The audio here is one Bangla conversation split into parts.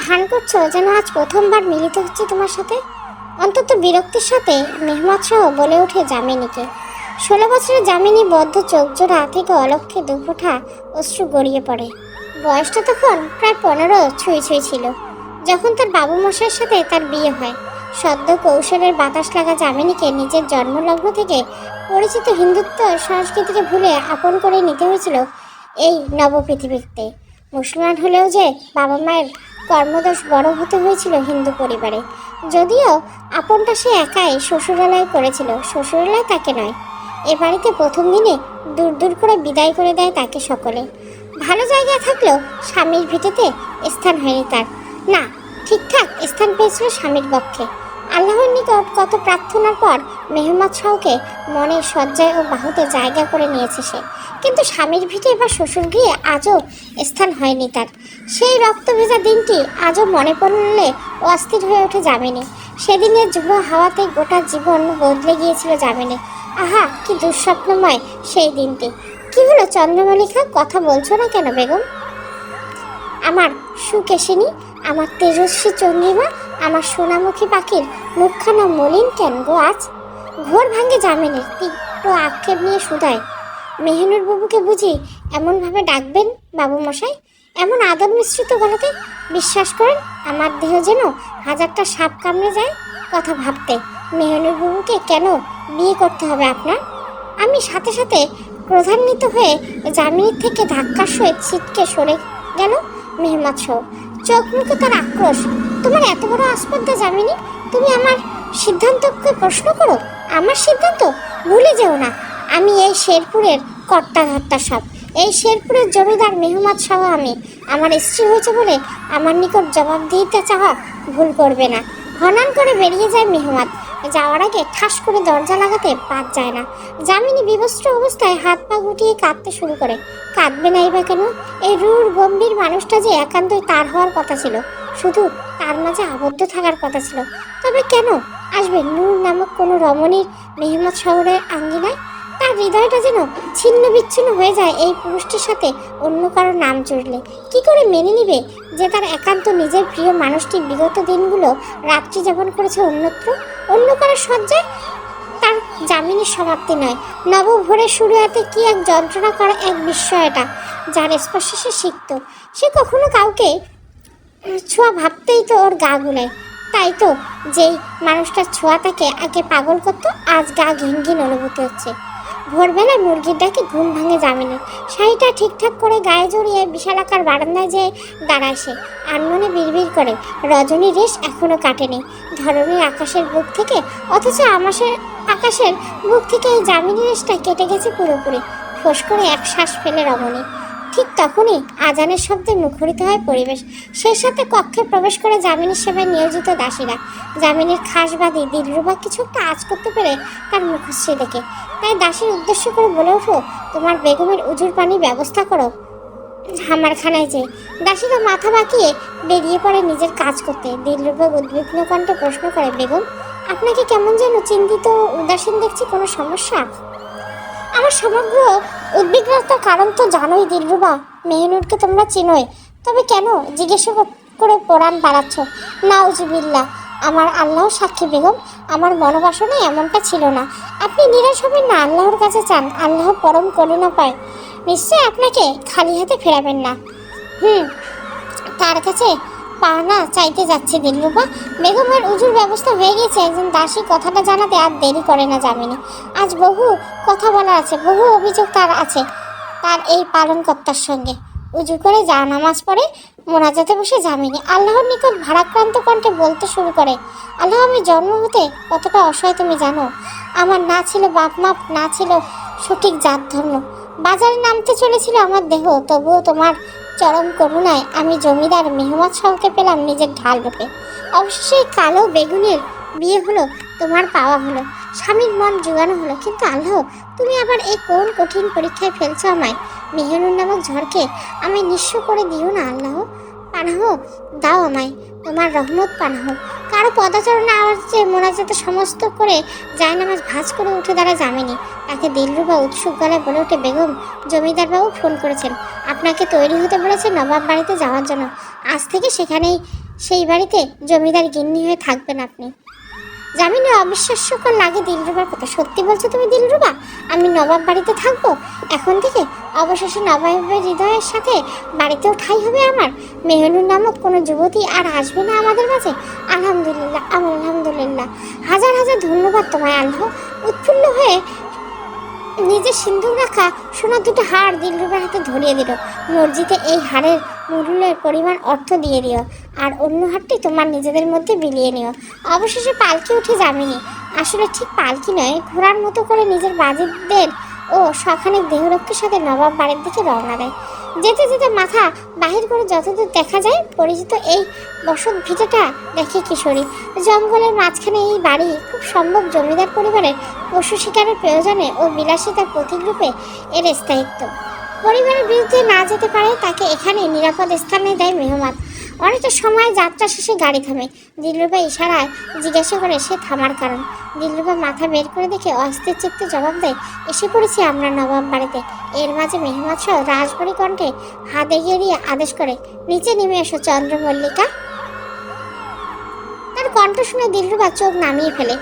ভান করছো যেন আজ প্রথমবার মিলিত হচ্ছে তোমার সাথে। অন্তত বিরক্তির সাথে মেহমাদ সহ বলে ওঠে যামিনীকে। 16 বছরের যামিনী বদ্ধ চোখ জোড়া থেকে অলক্ষে দুফোঁটা অশ্রু গড়িয়ে পড়ে। বয়সটা তখন প্রায় 15 ছুঁই ছুঁই ছিল যখন তার বাবু মশাইয়ের সাথে তার বিয়ে হয়। সদ্য কৌশলের বাতাস লাগা যামিনীকে নিজের জন্মলগ্ন থেকে পরিচিত হিন্দুত্ব সংস্কৃতিকে ভুলে আপন করে নিতে হয়েছিল এই নবপৃথিবীতে। মুসলমান হলেও যে বাবা মায়ের কর্মদোষ বড় হতে হয়েছিল হিন্দু পরিবারে। যদিও আপনটা সে একাই শ্বশুরালয় করেছিল, শ্বশুরালয় তাকে নয়। এ বাড়িতে প্রথম দিনে দূর দূর করে বিদায় করে দেয় তাকে সকলে। ভালো জায়গায় থাকলেও স্বামীর ভিটেতে স্থান হয়নি তার। না, ঠিকঠাক স্থান পেয়েছিল স্বামীর পক্ষে। আল্লাহর নিকট কত প্রার্থনার পর মেহমাদ শাহকে মনের শয্যায় ও বাহুতে জায়গা করে নিয়েছে সে, কিন্তু স্বামীর ভিটে বা শ্বশুর গৃহে আজও স্থান হয়নি তার। সেই রক্ত ভেজা দিনটি আজও মনে পড়লে অস্থির হয়ে ওঠে যামিনী। সেদিনের ঝুড়ো হাওয়াতে গোটা জীবন বদলে গিয়েছিল যামিনী। আহা, কি দুঃস্বপ্নময় সেই দিনটি! কি হলো চন্দ্রমল্লিকা, কথা বলছো না কেন বেগম? আমার সুকেশিনী, আমার তেজস্বী চন্দ্রিমা, আমার সোনামুখী পাখির মুখখানা মলিন কেন গো আজ? ঘোর ভাঙ্গে যামিনীর, তীব্র আক্ষেপ নিয়ে শুধায়। মেহনুর বাবুকে বুঝি এমনভাবে ডাকবেন বাবু মশাই, এমন আদর মিশ্রিত গলাতে? বিশ্বাস করেন আমার দেহ যেন হাজারটা সাপ কামড়ে যায় কথা ভাবতে। মেহনুর বাবুকে কেন বিয়ে করতে হবে আপনার? আমি সাথে সাথে ক্রোধান্বিত হয়ে যামিনীর থেকে ধাক্কার সহিত ছিটকে সরে গেল মেহমাদ সহ। চোখ মুখে তার আক্রোশ। তোমার এত বড় আসপদ্দা যামিনী, তুমি আমার সিদ্ধান্তকে প্রশ্ন করো? আমার সিদ্ধান্ত? ভুলে যেও না, আমি এই শেরপুরের কর্তা ধর্তা সব। এই শেরপুরের জমিদার মেহমাদ শাহ আমি। আমার স্ত্রী হয়েছে বলে আমার নিকট জবাব দিতে চাওয়া ভুল করবে না। হনান করে বেরিয়ে যায় মেহমাদ। যাওয়ার আগে ঠাস করে দরজা লাগাতে বাদ যায় না। যামিনী বিবস্ত্র অবস্থায় হাত পা গুটিয়ে কাঁদতে শুরু করে। কাঁদবে নাই বা কেন? এই রূঢ় গম্ভীর মানুষটা যে একান্তই তার হওয়ার কথা ছিল, শুধু তার মাঝে আবদ্ধ থাকার কথা ছিল। তবে কেন আসবে নূর নামক কোনো রমণীর মেহমাদ শহরের আঙ্গিনায়? তার হৃদয়টা যেন ছিন্ন বিচ্ছিন্ন হয়ে যায় এই পুরুষটির সাথে অন্য কারো নাম জুড়লে। কি করে মেনে নিবে যে তার একান্ত নিজের প্রিয় মানুষটি বিগত দিনগুলো রাত্রি যাপন করেছে অন্যত্র, অন্য কারো শয্যায়? তার জামিনের সমাপ্তি নয়, নবভোরের শুরুয়াতে কি এক যন্ত্রণা করা এক বিস্ময়টা, যার স্পর্শে সে শিখত। সে কখনো কাউকে ছোঁয়া ভাবতেই তো ওর গা গুলায়। তাই তো যেই মানুষটার ছোঁয়া তাকে আগে পাগল করতো, আজ গা ঘিন ঘিন অনুভূতি হচ্ছে। ভোরবেলায় মুরগির ডাকে ঘুম ভাঙে যামিনীর। শাড়িটা ঠিকঠাক করে গায়ে জড়িয়ে বিশালাকার বারান্দায় যেয়ে দাঁড়ায় সে। আনমনে বিড়বিড় করে, রজনী রেশ এখনো কাটেনি ধরনের আকাশের বুক থেকে, অথচ আকাশের বুক থেকে এই যামিনী রেশটা কেটে গেছে পুরোপুরি। ফোঁস করে এক শ্বাস ফেলে রমণী। ঠিক তখনই আজানের শব্দে মুখরিত হয় পরিবেশ। সেই সাথে কক্ষে প্রবেশ করে যামিনীর সেবায় নিয়োজিত দাসীরা। যামিনীর খাসবাদী দিলরুবা কিছু একটা আঁচ করতে পেরে তার মুখশ্রী দেখে, তাই দাসীর উদ্দেশ্য করে বলে ওঠো, তোমার বেগমের উজুর পানির ব্যবস্থা করো হামারখানায় যে। দাসীরা মাথা বাঁকিয়ে বেরিয়ে পড়ে নিজের কাজ করতে। দিলরুবা উদ্বিগ্ন কণ্ঠে প্রশ্ন করে, বেগম, আপনাকে কেমন যেন চিন্তিত উদাসীন দেখছি, কোনো সমস্যা? আমার সমগ্র উদ্বিগ্নতার কারণ তো জানোই দিলরুবা। মেহনুরকে তোমরা চিনোই, তবে কেন জিজ্ঞাসা করে পোড়ান বাড়াচ্ছ? নাউজুবিল্লাহ, আমার আল্লাহ সাক্ষী বেগম, আমার মনোবাসনে এমনটা ছিল না। আপনি নিরাশ হবেন না, আল্লাহর কাছে চান, আল্লাহ পরম করুণা পায়, নিশ্চয় আপনাকে খালি হাতে ফেরাবেন না। তার কাছে পাওনা চাইতে যাচ্ছে দিলরুবা। বেগমের উজুর ব্যবস্থা হয়ে গেছে। একজন দাসী কথাটা জানাতে আর দেরি করে না যামিনী। আজ বহু কথা বলার আছে, বহু অভিযোগ তার আছে তার এই পালনকর্তার সঙ্গে। উজু করে যা নামাজ পড়ে মোনাজাতে বসে যামিনী আল্লাহর নিকট ভারাক্রান্ত কণ্ঠে বলতে শুরু করে, আল্লাহ, আমি জন্ম হতে কতটা অসহায় তুমি জানো। আমার না ছিল বাপ মাপ, না ছিল সঠিক জাত ধর্ম। বাজারে নামতে চলেছিল আমার দেহ, তবুও তোমার চরম করুণায় আমি জমিদার মেহমাদ শাহকে পেলাম নিজের ঢাল রূপে। অবশেষে কালো বেগুনের বিয়ে হলো, তোমার পাওয়া হলো, স্বামীর মন জোগানো হলো। কিন্তু আল্লাহ, তুমি আবার এই কোন কঠিন পরীক্ষায় ফেলছো আমায়? মেহনুর নামক ঝড়কে আমি নিঃস্ব করে দিও না আল্লাহ, পানাহ দাও আমায়, তোমার রহমত পানাহ। কারো পদাচরণে আওয়াজে মোনাজাতে সমস্ত করে জায়নামাজ ভাঁজ করে উঠে দাঁড়ায় যামিনী। তাকে দিলরুবা উৎসুক গলায় বলে ওঠে, বেগম, জমিদার বাবু ফোন করেছেন, আপনাকে তৈরি হতে বলেছে নবাব বাড়িতে যাওয়ার জন্য। আজ থেকে সেখানেই সেই বাড়িতে জমিদার গিন্নি হয়ে থাকবেন আপনি। জামিনে অবিশ্বাস্যকর লাগে দিলরুবার কথা। সত্যি বলছো তুমি দিলরুবা? আমি নবাব বাড়িতে থাকবো এখন থেকে? অবশেষে নবাবের হৃদয়ের সাথে বাড়িতেও ঠাঁই হবে আমার। মেহনুর নামক কোনো যুবতী আর আসবে না আমাদের মাঝে। আলহামদুলিল্লাহ, আলহামদুলিল্লাহ। হাজার হাজার ধন্যবাদ তোমায় আল্লাহ। উৎফুল্ল হয়ে নিজের সিন্ধুক রাখা সোনার দুটো হার দিলরুবার হাতে ধরিয়ে দিল। মসজিদে এই হারের মূল্যের পরিমাণ অর্থ দিয়ে দিও, আর অন্য হারটি তোমার নিজেদের মধ্যে বিলিয়ে নিও। অবশেষে পালকি উঠে যামিনী, আসলে ঠিক পালকি নয়, ঘোড়ার মতো করে নিজের বাজিতদের ও সখানেক দেহরক্ষীর সাথে নবাব বাড়ির দিকে রওনা দেয়। যেতে যেতে মাথা বাহির করে যতদূর দেখা যায় পরিচিত এই বসত ভিটাটা দেখে কিশোরী। জঙ্গলের মাঝখানে এই বাড়ি, খুব সম্ভব জমিদার পরিবারের পশু শিকারের প্রয়োজনে ও বিলাসিতার প্রতীকরূপে এর স্থায়িত্ব। পরিবারের বিরুদ্ধে না যেতে পারে তাকে এখানে নিরাপদ স্থানে দেয় মেহমান। অনেকটা সময় যাত্রা শেষে গাড়ি থামে। দিলরুবা ইশারায় জিজ্ঞাসা করে সে থামার কারণ। দিলরুবা মাথা বের করে দেখে অস্থির চিত্তে জবাব দেয়, এসে পড়েছি আমরা নবাব বাড়িতে। এর মাঝে মেহমান সহ রাজবাড়ি কণ্ঠে হাত এগিয়ে দিয়ে আদেশ করে, নিচে নেমে এসো চন্দ্রমল্লিকা। তার কণ্ঠ শুনে দিলরুবা চোখ নামিয়ে ফেলে।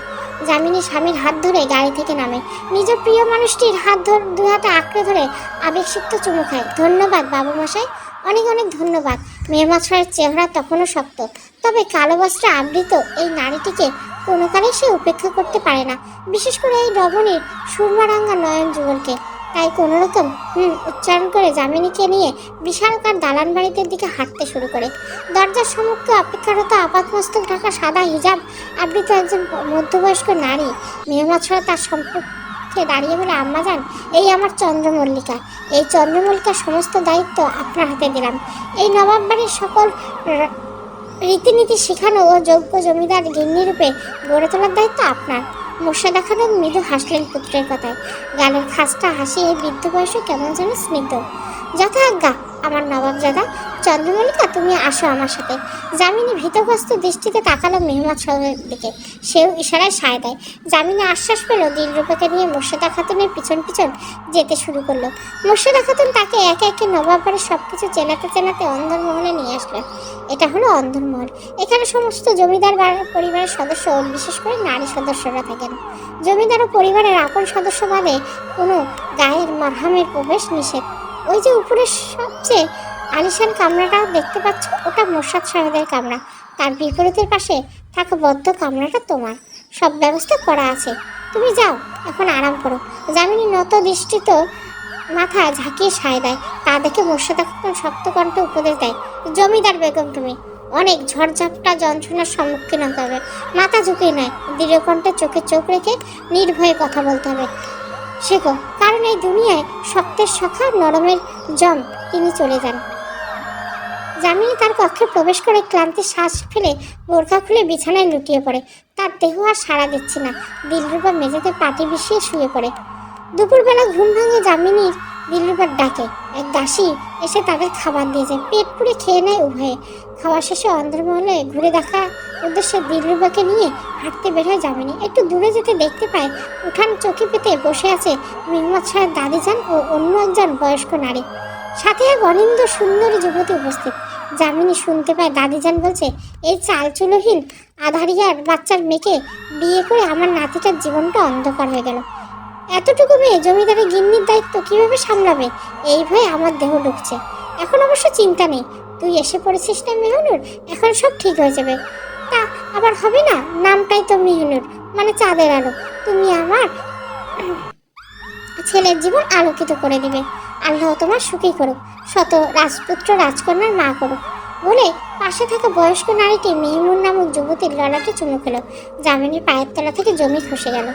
জামিনী স্বামীর হাত ধরে গাড়ি থেকে নামে। নিজের প্রিয় মানুষটির হাত দুই হাতে আঁকড়ে ধরে আবেগসিক্ত চুমু খায়। ধন্যবাদ বাবু মশাই, অনেক অনেক ধন্যবাদ। মেহমাছের চেহারা তখনও শক্ত, তবে কালো বস্ত্রে আবৃত এই নারীটিকে কোনো কালে সে উপেক্ষা করতে পারে না, বিশেষ করে এই রমণীর সুরমারাঙ্গা নয়ন যুগলকে। তাই কোনো রকম উচ্চারণ করে জামিনীকে নিয়ে বিশালকার দালান বাড়িতে দিকে হাঁটতে শুরু করে। দরজার সম্মুখে অপেক্ষারত আপাতমস্তক ঢাকা সাদা হিজাব আবৃত একজন মধ্যবয়স্ক নারী মেহমাছরা তার সম্পর্কে দাঁড়িয়ে বলে, আম্মা যান, এই আমার চন্দ্রমল্লিকা। এই চন্দ্রমল্লিকার সমস্ত দায়িত্ব আপনার হাতে দিলাম। এই নবাব বাড়ির সকল রীতিনীতি শেখানো ও যোগ্য জমিদার গিন্নি রূপে গড়ে তোলার দায়িত্ব আপনার। মোর্শেদা খানম মৃদু হাসলেন পুত্রের কথায়। গালের খাসটা হাসি এই বৃদ্ধ বয়সে কেমন যেন স্নিগ্ধ। যথা আজ্ঞা আমার নবাবজাদা। চন্দ্রমল্লিকা, তুমি আসো আমার সাথে। জামিনী ভীতগ্রস্ত দৃষ্টিতে তাকালো মেহমাদ সাহেবের দিকে। সেও ইশারায় সায় দেয়। জামিনী আশ্বাস পেল। দিলরুবাকে নিয়ে মোর্শেদা খাতুনের পিছন পিছন যেতে শুরু করলো। মোর্শেদা খাতুন তাকে একে একে নবাব বাড়ির সবকিছু চেনাতে চেনাতে অন্দরমহলে নিয়ে আসলেন। এটা হলো অন্দরমহল। এখানে সমস্ত জমিদার পরিবারের সদস্য, বিশেষ করে নারী সদস্যরা থাকেন। জমিদার ও পরিবারের আপন সদস্য বাদে কোনো গায়ের মারহামের প্রবেশ নিষেধ। ওই যে উপরের সবচেয়ে আলিশান কামরাটা দেখতে পাচ্ছ, ওটা মোর্শেদ সাহেবের কামরা। তার বিপরীতের পাশে থাকা বদ্ধ কামরাটা তোমার। সব ব্যবস্থা করা আছে, তুমি যাও এখন আরাম করো। জামিনী নত দৃষ্টিত মাথা ঝাঁকিয়ে সায় দেয়। তা দেখে মোর্শেদা খাতুন শক্ত কণ্ঠে উপদেশ দেয়, জমিদার বেগম, তুমি অনেক ঝড়ঝাপটা যন্ত্রণার সম্মুখীন হতে হবে। মাথা ঝুঁকিয়ে নয়, দৃঢ় কণ্ঠে চোখে চোখ রেখে নির্ভয়ে কথা বলতে হবে শেখো, কারণ এই দুনিয়ায় শক্তের সখা নরমের জম তিনি চলে যান। জামিনী তার কক্ষে প্রবেশ করে ক্লান্তির শ্বাস ফেলে বোরখা খুলে বিছানায় লুটিয়ে পড়ে। তার দেহ আর সাড়া দিচ্ছে না। দিলরুবা মেঝেতে পাটি বিছিয়ে শুয়ে পড়ে। দুপুরবেলা ঘুম ভাঙে জামিনীর দিলরুবার ডাকে। এক দাসী এসে তাদের খাবার দিয়েছে। পেট পুড়ে খেয়ে নেয় উভয়ে। খাওয়া শেষে অন্দরমহলে ঘুরে দেখা উদ্দেশ্যে দিলরুবাকে নিয়ে হাঁটতে বের হয় জামিনী। একটু দূরে যেতে দেখতে পায় উঠান চৌকি পেতে বসে আছে মেহমাদ সাহেব দাদিজান ও অন্য একজন বয়স্ক নারী, সাথে এক অনিন্দ সুন্দরী যুবতী উপস্থিত। জামিনী শুনতে পায় দাদিজান বলছে, এই চালচুলোহীন আধারিয়ার বাচ্চার মেয়েকে বিয়ে করে আমার নাতিটার জীবনটা অন্ধকার হয়ে গেল। এতটুকু মেয়ে জমিদারের গিন্নির দায়িত্ব কিভাবে সামলাবে, এই ভয়ে আমার দেহ ঢুকছে। এখন অবশ্য চিন্তা নেই, তুই এসে পড়েছিস না মেহনুর, এখন সব ঠিক হয়ে যাবে। তা আবার হবে না? নামটাই তো মেহনুর, মানে চাঁদের আলো। তুমি আমার ছেলের জীবন আলোকিত করে দিবে। আল্লাহ তোমার সুখী করুক, শত রাজপুত্র রাজকন্যার মা করুক বলে পাশে থাকা বয়স্ক নারীটি মেহনুর নামক যুবতীর ললাটে চুমু খেল। জামিনীর পায়ের তলা থেকে জমি খসে গেল।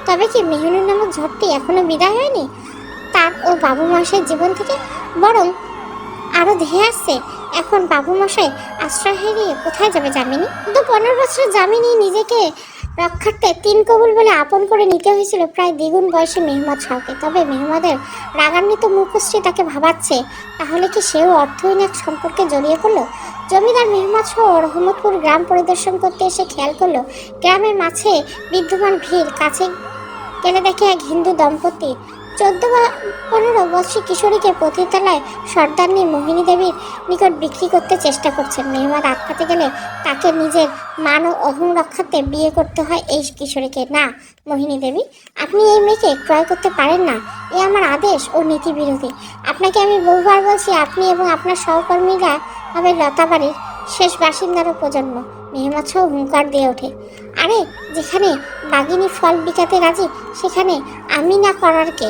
তবে কি মেহনুর নামক ঝড়টি এখনো বিদায় হয়নি তার ও বাবু মশাইয়ের জীবন থেকে? বরং আরো ধেয়ে আসছে। এখন বাবু মশাই আশ্রয় হারিয়ে কোথায় যাবে জামিনী? তো 15 বছরের জামিনী নিজেকে রক্ষার্থে 3 কবুল বলে আপন করে নিতে হয়েছিল প্রায় দ্বিগুণ বয়সী মেহমাদ শাহকে। তবে মেহমাদের রাগান্বিত মুখশ্রী তাকে ভাবাচ্ছে, তাহলে কি সেও অর্থহীন এক সম্পর্কে জড়িয়ে পড়লো? জমিদার মেহমাদ শাহ রহমতপুর গ্রাম পরিদর্শন করতে এসে খেয়াল করলো গ্রামের মাঝে বিদ্যমান ভিড়। কাছে গেলে দেখে এক হিন্দু দম্পতি 14-15 বছর কিশোরীকে পতিতালয় সর্দারনী মোহিনী দেবীর নিকট বিক্রি করতে চেষ্টা করছেন। মেহমাদ আটকাতে গেলে তাকে নিজের মান ও অহং রক্ষার্থে বিয়ে করতে হয় এই কিশোরীকে। না মোহিনী দেবী, আপনি এই মেয়েকে ক্রয় করতে পারেন না, এ আমার আদেশ ও নীতি বিরোধী। আপনাকে আমি বহুবার বলছি, আপনি এবং আপনার সহকর্মীরা হবে লতাবাড়ির শেষ বাসিন্দার প্রজন্ম। মেহমাদ শাহ হুঙ্কার দিয়ে ওঠে, আরে যেখানে বাগিনী ফল বিকাতে রাজি সেখানে আমি না করার কে?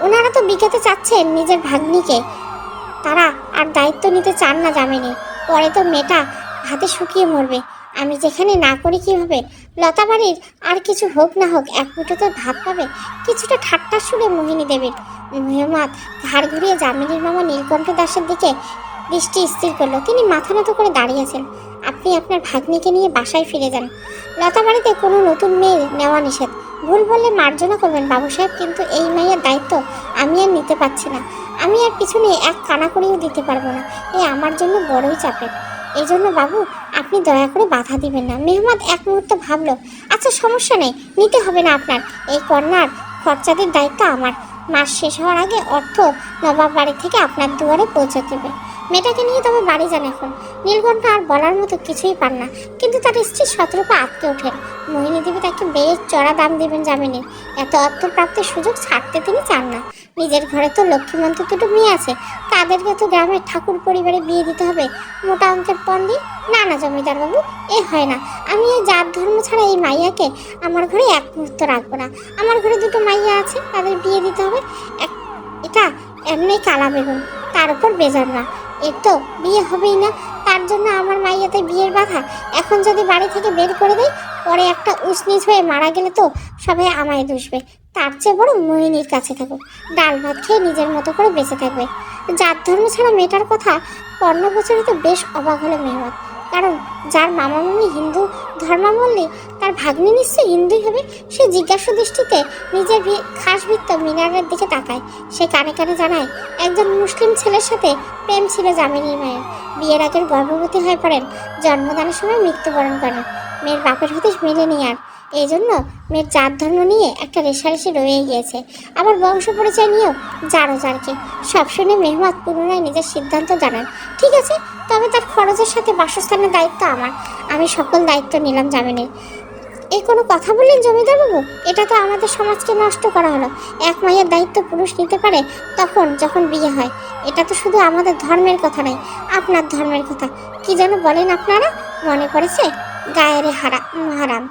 ওনারা তো বিকাতে চাচ্ছেন নিজের ভাগ্নিকে, তারা আর দায়িত্ব নিতে চান না জামিনী। পরে তো মেয়েটা হাতে শুকিয়ে মরবে। আমি যেখানে না করি কিভাবে? লতাবাড়ির আর কিছু হোক না হোক এক মুঠো তো ভাত পাবে। কিছুটা ঠাট্টা শুনে মোহিনী দেবীর। মেহমাদ ঘাড় ঘুরিয়ে জামিনীর মামা নীলকণ্ঠ দাসের দিকে দৃষ্টি স্থির করলো। তিনি মাথা নত করে দাঁড়িয়েছেন। আপনি আপনার ভাগ্নিকে নিয়ে বাসায় ফিরে যান। লতাবাড়িতে কোনো নতুন মেয়ে নেওয়া নিষেধ। ভুল বললে মার্জনা করবেন বাবু সাহেব, কিন্তু এই মায়ের দায়িত্ব আমি আর নিতে পারছি না। আমি আর পিছনে এক কানা করেও দিতে পারবো না। এ আমার জন্য বড়ই চাপের। এই জন্য বাবু আপনি দয়া করে বাধা দিবেন না। মেহমাদ এক মুহূর্ত ভাবলো, আচ্ছা সমস্যা নেই, নিতে হবে না আপনার। এই কন্যার খরচাদের দায়িত্ব আমার। মাস শেষ হওয়ার আগে অর্থ নবাব বাড়ি থেকে আপনার দুয়ারে পৌঁছে দেবে। মেয়েটাকে নিয়ে তবে বাড়ি যান এখন। নীলকণ্ঠ আর বলার মতো কিছুই পান না, কিন্তু তার স্ত্রী শতরূপা আটকে ওঠেন। মোহিনী দেবী তাকে বেশ চড়া দাম দেবেন জামিনের। এত অর্থ প্রাপ্তির সুযোগ ছাড়তে তিনি চান না। নিজের ঘরে তো লক্ষ্মীমন্ত দুটো মেয়ে আছে, তাদেরকে তো গ্রামের ঠাকুর পরিবারে বিয়ে দিতে হবে মোটা অঙ্কের পণ দিয়ে। না না জমিদার বাবু, এ হয় না। আমি এই জাত ধর্ম ছাড়া এই মাইয়াকে আমার ঘরে এক মুহূর্ত রাখবো না। আমার ঘরে দুটো মাইয়া আছে, তাদের বিয়ে দিতে হবে। এটা এমনি কালা বেগুন, তার উপর বেজার না। এর তো বিয়ে হবেই না, তার জন্য আমার মাইয়াতে বিয়ের বাধা। এখন যদি বাড়ি থেকে বের করে দেয়, পরে একটা উসনিচ হয়ে মারা গেলে তো সবাই আমায় দুষবে। তার চেয়ে বড় মোহিনীর কাছে থাকুক, ডাল ভাত খেয়ে নিজের মতো করে বেঁচে থাকবে। জাত ধর্ম ছাড়া মেয়েটার কথা 15 বছরে তো বেশ অবাক হলো মেহমাদ। কারণ যার মামা মামি হিন্দু ধর্মাবলম্বী, তার ভাগ্নি নিশ্চয়ই হিন্দুই হবে। সে জিজ্ঞাসা দৃষ্টিতে নিজের খাসবৃত্ত মিনারের দিকে তাকায়। সে কানে কানে জানায়, একজন মুসলিম ছেলের সাথে প্রেম ছিল জামিনীর মায়ের। বিয়ের আগের গর্ভবতী হয়ে পড়েন, জন্মদানের সময় মৃত্যুবরণ করেন। মেয়ের বাপের হতে মেলেনি আর। এই জন্য মেয়ের জাত ধর্ম নিয়ে একটা রেশারেশি রয়ে গিয়েছে। আবার বংশ পরিচয় নিয়েও জারো জারকে। সব শুনে মেহমাদ পুনরায় নিজের সিদ্ধান্ত জানান, ঠিক আছে, তবে তার খরচের সাথে বাসস্থানের দায়িত্ব আমার। আমি সকল দায়িত্ব নিলাম জামিনের। এই কোনো কথা বললেন জমিদার বাবু? এটা তো আমাদের সমাজকে নষ্ট করা হলো। এক মায়ের দায়িত্ব পুরুষ নিতে পারে তখন যখন বিয়ে হয়। এটা তো শুধু আমাদের ধর্মের কথা নয়, আপনার ধর্মের কথা। কি যেন বলেন আপনারা? মনে পড়েছে গায়েরে হারাম।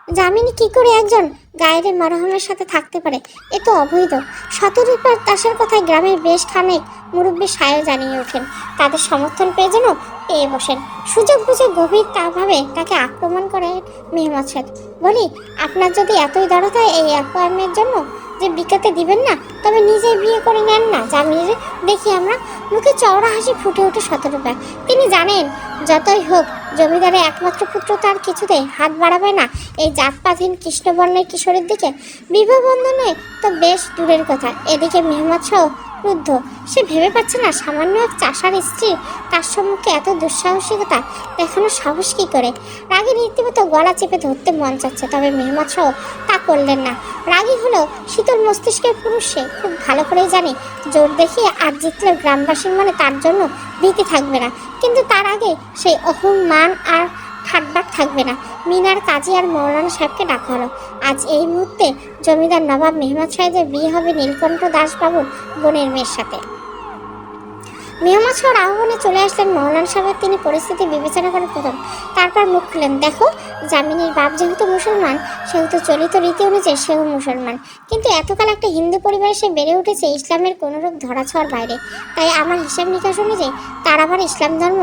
জামিনী কি করে একজন গায়ের মরহমের সাথে থাকতে পারে? এ তো অবৈধ। শতরূপার দাসের কথায় গ্রামের বেশ খানেক মুরব্বী সায়ও জানিয়ে ওঠেন। তাদের সমর্থন পেয়ে যেন পেয়ে বসেন। সুযোগ বুঝে গভীর ভাবে তাকে আক্রমণ করে মেহমাদ সাহেব। বলি, আপনার যদি এতই দরদ হয় এই অপকর্মের জন্য যে বিকাতে দিবেন না, তবে নিজে বিয়ে করে নেন না জামিনীর। দেখি আমরা। মুখে চওড়া হাসি ফুটে ওঠে শতরূপা। তিনি জানেন যতই হোক জমিদারের একমাত্র পুত্র তার কিছুতেই হাত বাড়াবে না এই জাতপাতহীন কৃষ্ণবর্ণের কিশোরের দিকে। বিবাহ বন্ধনে তো বেশ দূরের কথা। এদিকে মেহমাদ শাহ ক্রুদ্ধ। সে ভেবে পাচ্ছে না সামান্য এক চাষার স্ত্রী তার সম্মুখে এত দুঃসাহসিকতা দেখানোর সাহস কি করে। রাগে রীতিমতো গলা চেপে ধরতে মন চাচ্ছে, তবে মেহমাদ শাহ তা করলেন না। রাগী হলো শীতল মস্তিষ্কের পুরুষ। সে খুব ভালো করেই জানে জোর দেখিয়ে আর জিতলে গ্রামবাসীর মনে তার জন্য ভীতি থাকবে না, কিন্তু তার আগে সেই অহংমান আর ঠাটবাট থাকবে না। মিনার কাজী আর মৌলানা সাহেবকে ডাকা হলো। আজ এই মুহূর্তে জমিদার নবাব মেহমাদ সাহেবের বিয়ে হবে নীলকণ্ঠ দাসবাবুর বোনের মেয়ের সাথে। মেহমাদ শাহর আহ্বানে চলে আসলেন মৌলানা সাহেব। তিনি পরিস্থিতি বিবেচনা করে প্রথম, তারপর মুখ খুলেন, দেখো জামিনীর বাপ যেহেতু মুসলমান, সেহেতু চলিত রীতি অনুযায়ী সেও মুসলমান। কিন্তু এতকাল একটা হিন্দু পরিবারে সে বেড়ে উঠেছে ইসলামের কোনোরূপ ধরাছোঁয়ার বাইরে। তাই আমার হিসাব নিকাশ অনুযায়ী তার আবার ইসলাম ধর্ম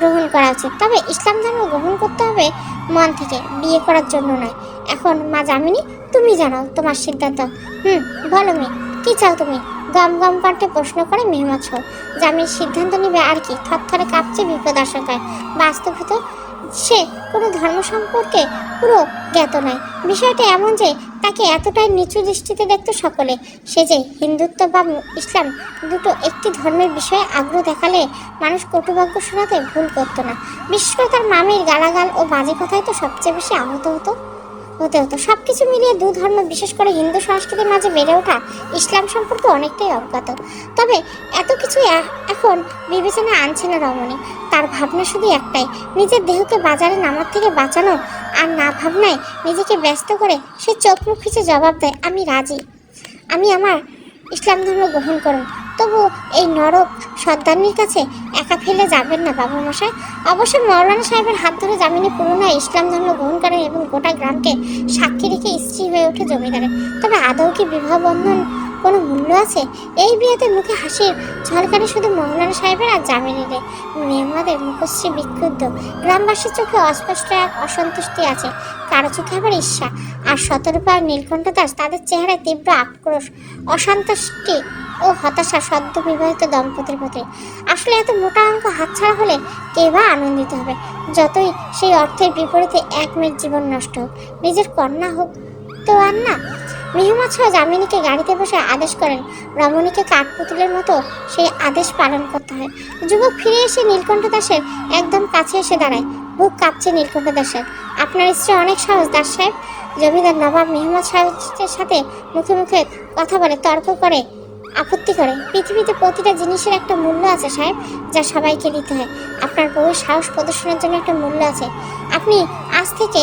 গ্রহণ করা উচিত। তবে ইসলাম ধর্ম গ্রহণ করতে হবে মন থেকে, বিয়ে করার জন্য নয়। এখন মা জামিনী, তুমি জানাও তোমার সিদ্ধান্ত। বলো মেয়ে, কি চাও তুমি? গম গম কণ্ঠে প্রশ্ন করে মেহমাদ শাহ। জামিনীর সিদ্ধান্ত নিবে আর কি? থরথরে কাঁপছে বিপদ আশঙ্কায়। বাস্তবত সে কোনো ধর্ম সম্পর্কে পুরো জ্ঞাত নয়। বিষয়টা এমন যে তাকে এতটাই নিচু দৃষ্টিতে দেখত সকলে। সে যে হিন্দুত্ব বা ইসলাম দুটো একটি ধর্মের বিষয়ে আগ্রহ দেখালে মানুষ কটুবাক্য শোনাতে ভুল করতো না। বিশেষ করে তার মামির গালাগাল ও বাজে কথায় তো সবচেয়ে বেশি আহত হতো। হতে হতো। সবকিছু মিলিয়ে দু ধর্ম, বিশেষ করে হিন্দু সংস্কৃতির মাঝে বেড়ে ওঠা ইসলাম সম্পর্কে অনেকটাই অজ্ঞাত। তবে এত কিছু এখন বিবেচনা আনছে না রমণী। তার ভাবনা শুধু একটাই, নিজের দেহকে বাজারে নামার থেকে বাঁচানো। আর না ভাবনায় নিজেকে ব্যস্ত করে সে চোখ মুখ খিচে জবাব দেয়, আমি রাজি, আমি আমার ইসলাম ধর্ম গ্রহণ করুন। তবু এই নরক সর্দারনির কাছে একা ফেলে যাবেন না বাবু মশাই। অবশ্য মৌলানা সাহেবের হাত ধরে জামিনে পুরোনায় ইসলাম ধর্ম গ্রহণ করেন এবং গোটা গ্রামকে সাক্ষী রেখে স্ত্রী হয়ে ওঠে জমিদারের। তবে আদৌ কি বিবাহ বন্ধন কোনো মূল্য আছে? এই বিয়েতে মুখে হাসির ঝলকানি শুধু মৌলানা সাহেবের আর জামিনীরে। মেহমাদের মুখশ্রী বিক্ষুব্ধ, গ্রামবাসীর চোখে অস্পষ্ট এক অসন্তুষ্টি আছে, কারো চোখে আবার ঈর্ষা। আর শতরূপা আর নীলকণ্ঠ দাস, তাদের চেহারায় তীব্র আক্রোশ, অসন্তুষ্টি ও হতাশা সদ্য বিবাহিত দম্পতির প্রতি। আসলে এত মোটা অঙ্ক হাতছাড়া হলে কে বা আনন্দিত হবে? যতই সেই অর্থের বিপরীতে এক মেয়ের জীবন নষ্ট হোক, নিজের কন্যা হোক তো আর না। মেহমাদ শাহ জামিনীকে গাড়িতে বসে আদেশ করেন, রমণীকে কাঠপুতুলের মতো সেই আদেশ পালন করতে হয়। যুবক ফিরে এসে নীলকণ্ঠ দাসের একদম কাছে এসে দাঁড়ায়। বুক কাঁপছে নীলকণ্ঠ দাসের। আপনার স্ত্রী অনেক সাহস দাস সাহেব। জমিদার নবাব মেহমাদ সাহেবের সাথে মুখে মুখে কথা বলে, তর্ক করে, আপত্তি করে। পৃথিবীতে প্রতিটা জিনিসের একটা মূল্য আছে সাহেব, যা সবাইকে দিতে হয়। আপনার বউয়ের সাহস প্রদর্শনের জন্য একটা মূল্য আছে। আপনি আজ থেকে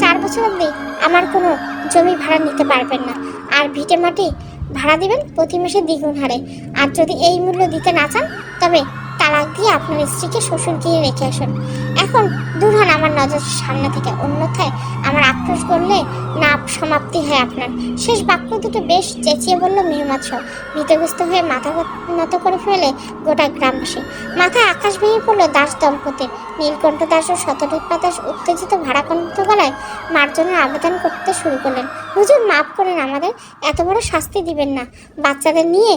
4 বছর অবধি আমার কোনো জমি ভাড়া নিতে পারবেন না, আর ভিটে মাটি ভাড়া দিবেন প্রতি মাসে দ্বিগুণ হারে। আর যদি এই মূল্য দিতে না চান, তবে তালাক দিয়ে আপনার স্ত্রীকে শ্বশুর গিয়ে রেখে আসুন। এখন দূর হন আমার নজর সামনে থেকে, অন্যথায় আমার আক্রোশ করলে না সমাপ্তি হয় আপনার। শেষ বাক্য দুটো বেশ চেঁচিয়ে বলল মেহমাদ শাহ। ভীতগ্রস্ত হয়ে মাথা নত করে ফেলে গোটা গ্রামবাসী। মাথায় আকাশ ভেঙে পড়ল দাস দম্পতির। নীলকণ্ঠ দাস ও শতরূপা দাস উত্তেজিত ভাড়াকণ্ঠ গলায় মার্জনার আবেদন করতে শুরু করলেন, হুজুর মাফ করেন, আমাদের এত বড় শাস্তি দিবেন না। বাচ্চাদের নিয়ে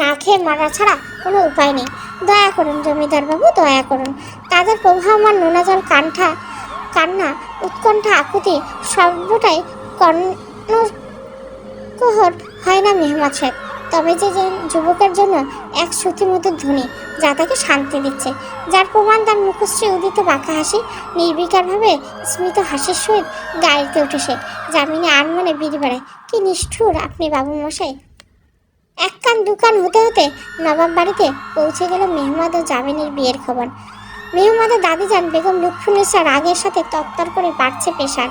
না খেয়ে মারা ছাড়া কোনো উপায় নেই। দয়া করুন জমিদার বাবু, দয়া করুন। তাদের প্রবাহমান নোনা জল কান্না, উৎকণ্ঠা, আকুতি সর্বটাই কর্ণকোহর হয় না মেহমাদ সাহেব। তবে যে যুবকের জন্য এক শ্রুতিমধুর ধ্বনি, যা তাকে শান্তি দিচ্ছে, যার প্রমাণ তার মুখশ্রী উদিত বাঁকা হাসি, নির্বিকারভাবে স্মিত হাসির সহিত গাড়িতে উঠে সে জামিনে আর মনে বিড়ি বেড়ায়। কি নিষ্ঠুর আপনি বাবু মশাই। এক কান দুকান হতে হতে নবাব বাড়িতে পৌঁছে গেল মেহমাদ ও জামিনীর বিয়ের খবর। মেহমাদের দাদিজান বেগম লুৎফুন্নেসা রাগের সাথে তত্তর করে বাড়ছে প্রেশার।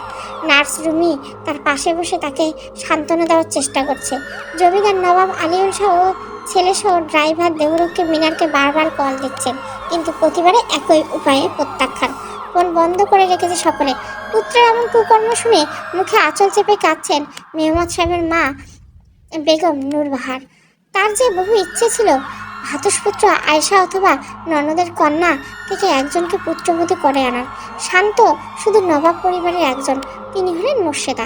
নার্স রুমি তার পাশে বসে তাকে সান্ত্বনা দেওয়ার চেষ্টা করছে। জমিদার নবাব আলিউল শাহ ও ছেলেসহ ড্রাইভার দেহরক্ষী মিনারকে বারবার কল দিচ্ছেন, কিন্তু প্রতিবারে একই উপায়ে প্রত্যাখ্যান। ফোন বন্ধ করে রেখেছে সকলে। পুত্রের এমন কুকর্ম শুনে মুখে আঁচল চেপে কাঁদছেন মেহমাদ সাহেবের মা বেগম নূরবাহার। তার যে বহু ইচ্ছে ছিল ভাতুষপুত্র আয়েশা অথবা ননদের কন্যা থেকে একজনকে পুত্রবধূ করে আনার। শান্ত শুধু নবাব পরিবারের একজন, তিনি হলেন মোর্শেদা,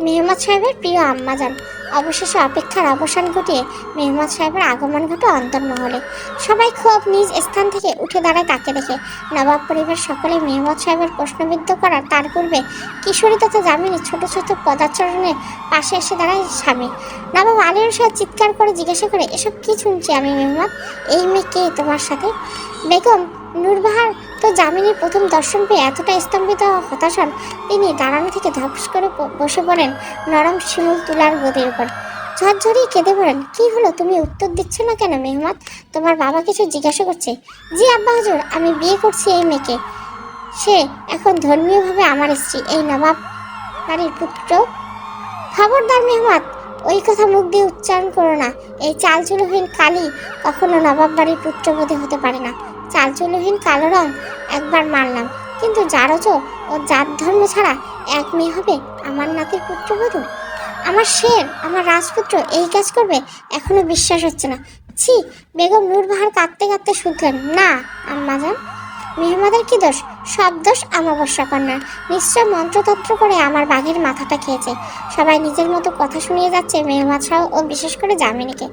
মেহমাদ সাহেবের প্রিয় আম্মাজান। অবশেষে অপেক্ষার অবসান ঘটিয়ে মেহমাদ সাহেবের আগমন ঘটে অন্তর্মহলে। সবাই খুব নিজ স্থান থেকে উঠে দাঁড়ায় তাকে দেখে। নবাব পরিবার সকলে মেহমাদ সাহেবের প্রশ্নবিদ্ধ করার তার পূর্বে কিশোরী তথা জামিনী ছোট ছোট পদাচরণের পাশে এসে দাঁড়ায় স্বামী। নবাব আলিউল শাহ চিৎকার করে জিজ্ঞাসা করে, এসব কি শুনছি আমি মেহমাদ? এই মেয়ে কে তোমার সাথে? বেগম নূরবাহার তো জামিনীর প্রথম দর্শন পেয়ে এতটা স্তম্ভিত হতাশ হন, তিনি দাঁড়ানো থেকে ধপস করে বসে পড়েন নরম শিমুল তুলার গদির উপর। ঝরঝরিয়ে কেঁদে পড়েন। কি হলো, তুমি উত্তর দিচ্ছ না কেন মেহমাদ? তোমার বাবা কিছু জিজ্ঞাসা করছে? জি আব্বা হুজুর, আমি বিয়ে করছি এই মেয়েকে, সে এখন ধর্মীয়ভাবে আমার স্ত্রী, এই নবাব বাড়ির পুত্র। খবরদার মেহমাদ, ওই কথা মুখ দিয়ে উচ্চারণ করো না। এই চালচুলোহীন কালী কখনো নবাব বাড়ির পুত্রবধূ হতে পারে না। চালচুলোহীন কালো রং একবার মানলাম, কিন্তু জারজো ও জাত ধর্ম ছাড়া এক মেয়ে হবে আমার নাতির পুত্রবধূ? আমার শের, আমার রাজপুত্র এই কাজ করবে? এখনো বিশ্বাস হচ্ছে না। ছি! বেগম নূরবাহার কাঁদতে কাঁদতে শুধলেন, না আম্মাজান, মেহমাদের কি দোষ? সব দোষ আমাবস্যা কন্যার। নিশ্চয় মন্ত্রতন্ত্র করে আমার বাঘের মাথাটা খেয়েছে। সবাই নিজের মতো কথা শুনিয়ে যাচ্ছে মেহমাদ শাহ ও বিশেষ করে জামিনীকে।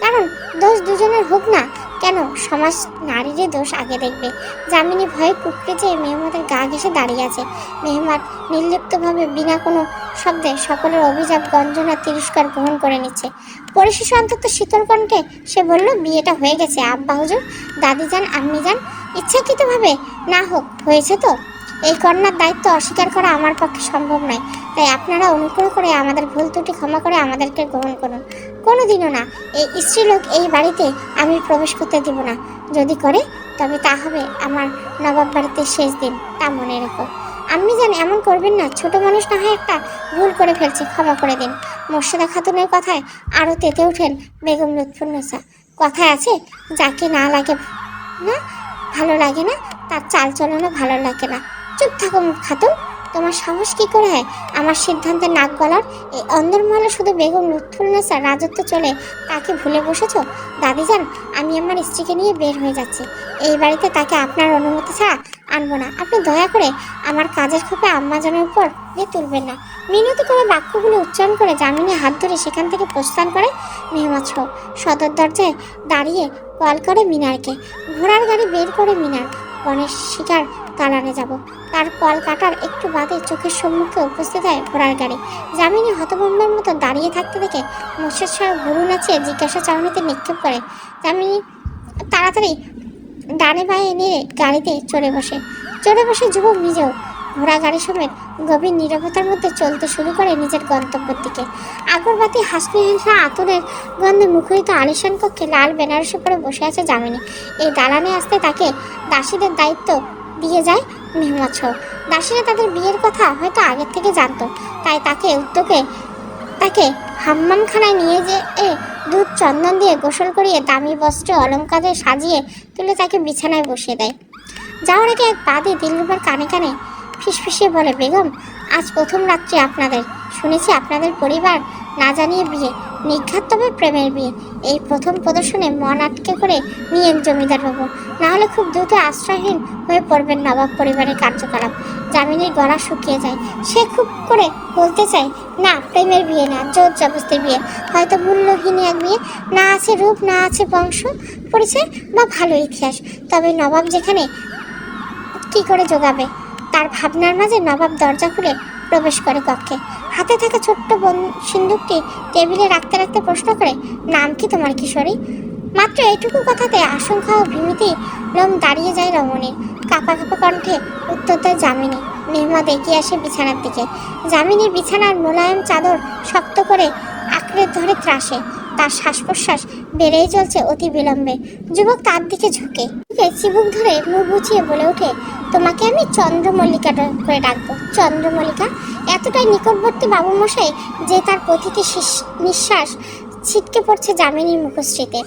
কারণ দোষ দুজনের হোক না কেন, সমাজ নারীরই দোষ আগে দেখবে। জামিনী ভয়ে কুকড়ে যেয়ে মেহমাদের গা ঘেঁষে দাঁড়িয়ে আছে। মেহমাদ নির্লিপ্তভাবে বিনা কোনো শব্দে সকলের অভিযোগ গঞ্জনা তিরস্কার গ্রহণ করে নিচ্ছে। পরিশেষে অন্তত শীতল কণ্ঠে সে বলল, বিয়েটা হয়ে গেছে আব্বা হুজুর, দাদিজান, আম্মিজান। ইচ্ছাকৃতভাবে না হোক, হয়েছে তো। এই কন্যার দায়িত্ব অস্বীকার করা আমার পক্ষে সম্ভব নয়। তাই আপনারা অনুগ্রহ করে আমাদের ভুল ত্রুটি ক্ষমা করে আমাদেরকে গ্রহণ করুন। কোনোদিনও না এই স্ত্রীলোক এই বাড়িতে আমি প্রবেশ করতে দিব না। যদি করে তবে তা হবে আমার নবাব বাড়িতে শেষ দিন, তা মনে রেখো। আপনি যেন এমন করবেন না। ছোট মানুষ না হয় একটা ভুল করে ফেলছে, ক্ষমা করে দিন। মোর্শেদা খাতুনের কথায় আরও তেতে ওঠেন বেগম লুৎফুন্নেসা। কথায় আছে, যাকে না লাগে না ভালো লাগে না তার চাল চলনও ভালো লাগে না। চুপ থাকো খাতুন, তোমার সাহস কি করে হয় আমার সিদ্ধান্তে নাক গলার? এই অন্দরমহলে শুধু বেগম লুৎফুন্নেসার রাজত্ব চলে, তাকে ভুলে বসেছো? দাদিজান, আমি আমার স্ত্রীকে নিয়ে বের হয়ে যাচ্ছি। এই বাড়িতে তাকে আপনার অনুমতি ছাড়া আনবো না। আপনি দয়া করে আমার কাজের খোপে আম্মাজানের উপর দিয়ে তুলবেন না। মিনতি করে বাক্যগুলো উচ্চারণ করে জামিনে হাত ধরে সেখান থেকে প্রস্থান করে মেহমাদ সহ সদর দরজায় দাঁড়িয়ে কল করে মিনারকে। ঘোড়ার গাড়ি বের করে মিনার বনের শিকার দালানে যাব। তার কল কাটার একটু বাদে চোখের সম্মুখে উপস্থিত হয় ঘোড়ার গাড়ি। জামিনী হতভম্বের মতো দাঁড়িয়ে থাকতে দেখে মোর্শেদ সাহেব ভুরু নাচিয়ে জিজ্ঞাসা চাউনিতে নিক্ষেপ করে। জামিনী তাড়াতাড়ি ডানে বাঁয়ে নিয়ে গাড়িতে চড়ে বসে যুবক নিজেও ঘোড়া গাড়ি সমেত গভীর নীরবতার মধ্যে চলতে শুরু করে নিজের গন্তব্যের দিকে। আগরবাতি হাসনি হিংসা আতরের গন্ধে মুখরিত আলিশান কক্ষে লাল বেনারসি পরে বসে আছে জামিনী। এই দালানে আসতে তাকে দাসীদের দায়িত্ব দিয়ে যায় মেহমাদ সহ। দাসীরা তাদের বিয়ের কথা হয়তো আগের থেকে জানতো, তাই তাকে হাম্মামখানায় নিয়ে যেয়ে দুধ চন্দন দিয়ে গোসল করিয়ে দামি বস্ত্রে অলঙ্কারে সাজিয়ে তুলে তাকে বিছানায় বসিয়ে দেয়। যাওয়ার আগে এক বাদে দিলরুবার কানে কানে ফিসফিসিয়ে বলে, বেগম, আজ প্রথম রাত্রি আপনাদের। শুনেছি আপনাদের পরিবার না জানিয়ে বিয়ে, নিঘাত তবে প্রেমের বিয়ে। এই প্রথম প্রদর্শনে মন আটকে করে নিয়ে জমিদার বাবু, না হলে খুব দ্রুত আশ্রয়হীন হয়ে পড়বেন নবাব পরিবারের কার্যকলাপ। জামিনীর গলা শুকিয়ে যায়। সে খুব করে বলতে চায়, না, প্রেমের বিয়ে না, জোর জবস্তির বিয়ে। হয়তো মূল্যহীন এক বিয়ে, না আছে রূপ, না আছে বংশ পরিচয় বা ভালো ইতিহাস। তবে নবাব যেখানে কি করে জোগাবে? তার ভাবনার মাঝে নবাব দরজা খুলে প্রবেশ করে কক্ষে। হাতে থাকা ছোট্ট সিন্দুকটি টেবিলে রাখতে রাখতে প্রশ্ন করে, নাম কি তোমার কিশোরী? মাত্র এইটুকু কথাতে আশঙ্কা ও ভীমিতি লোম দাঁড়িয়ে যায় রমণীর। কাঁপা কাঁপা কণ্ঠে উত্তর দেয় জামিনী। মেহমাদ এগিয়ে আসে বিছানার দিকে। জামিনীর বিছানার মোলায়েম চাদর শক্ত করে আঁকড়ে ধরে ত্রাসে। তার শ্বাস প্রশ্বাস বেড়েই চলছে অতি বিলম্বে। যুবক তার দিকে ঝুঁকে চিবুক ধরে মুখ বুঝিয়ে বলে ওঠে, তোমাকে আমি চন্দ্রমল্লিকা করে ডাকবো। চন্দ্রমল্লিকা? এতটাই নিকটবর্তী বাবুমশাই যে তার প্রতিটি নিঃশ্বাস ছিটকে পড়ছে জামিনীর মুখশ্রীতে।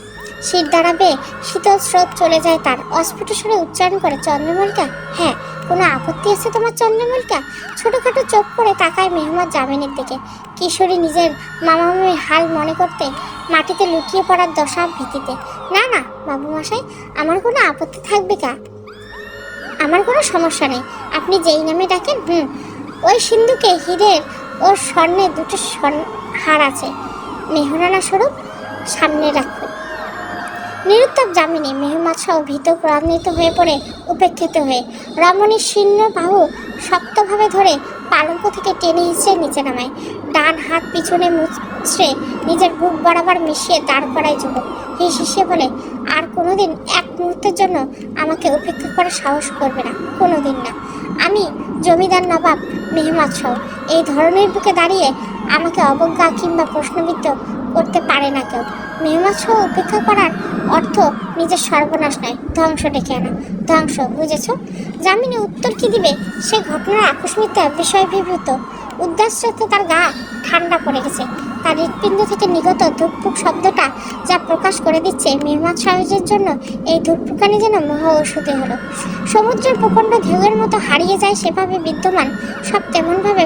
শীত দাঁড়াবে, শীতল স্রোত চলে যায় তার। অস্ফুট স্বরে উচ্চারণ করে, চন্দ্রমল্লিকা? হ্যাঁ, কোনো আপত্তি আছে তোমার চন্দ্রমল্লিকা? ছোটোখাটো চোখ করে তাকায় মেহমাদ জামিনীর দিকে। কিশোরী নিজের মামামামির হাল মনে করতে মাটিতে লুকিয়ে পড়ার দশা ভীতিতে। না না বাবুমশাই, আমার কোনো আপত্তি থাকবে কা? আমার কোনো সমস্যা নেই, আপনি যেই নামে ডাকেন। ওই সিন্ধুকে হীরের ও স্বর্ণের দুটো হার আছে, মেহরানা স্বরূপ সামনে রাখো। নিরুত্তর জামিনী মেহমাদ সহ ভীত ক্রান্বিত হয়ে পড়ে উপেক্ষিত হয়ে রমণীর শীর্ণ বাহু শক্তভাবে ধরে পালঙ্ক থেকে টেনে হিঁচড়ে নিচে নামায়। ডান হাত পিছনে মুচড়ে নিজের বুক বরাবর মিশিয়ে দাঁড় করায় যুবক। হিসিয়ে বলে, আর কোনোদিন এক মুহূর্তের জন্য আমাকে উপেক্ষা করার সাহস করবে না, কোনোদিন না। আমি জমিদার নবাব মেহমাদ সহ এই ধরনের বুকে দাঁড়িয়ে আমাকে অবজ্ঞা কিংবা প্রশ্নবিদ্ধ করতে পারে না কেউ। মেহমাদ সহ উপেক্ষা করার অর্থ নিজের সর্বনাশ নয়, ধ্বংস ডেকে আনা। ধ্বংস, বুঝেছ? জামিনী উত্তর কি দিবে সে ঘটনার আকস্মিক বিষয়ভিভূত উদ্দাসতে তার গা ঠান্ডা পড়ে গেছে। তার হৃৎপিণ্ড থেকে নিগত ধুকপুক শব্দটা যা প্রকাশ করে দিচ্ছে, মেহমাদ সাহেবের জন্য এই ধুকপুকানি যেন মহা ওষুধে হলো। সমুদ্রের প্রকাণ্ড ঢেউয়ের মতো হারিয়ে যায় সেভাবে বিদ্যমান সব, তেমনভাবে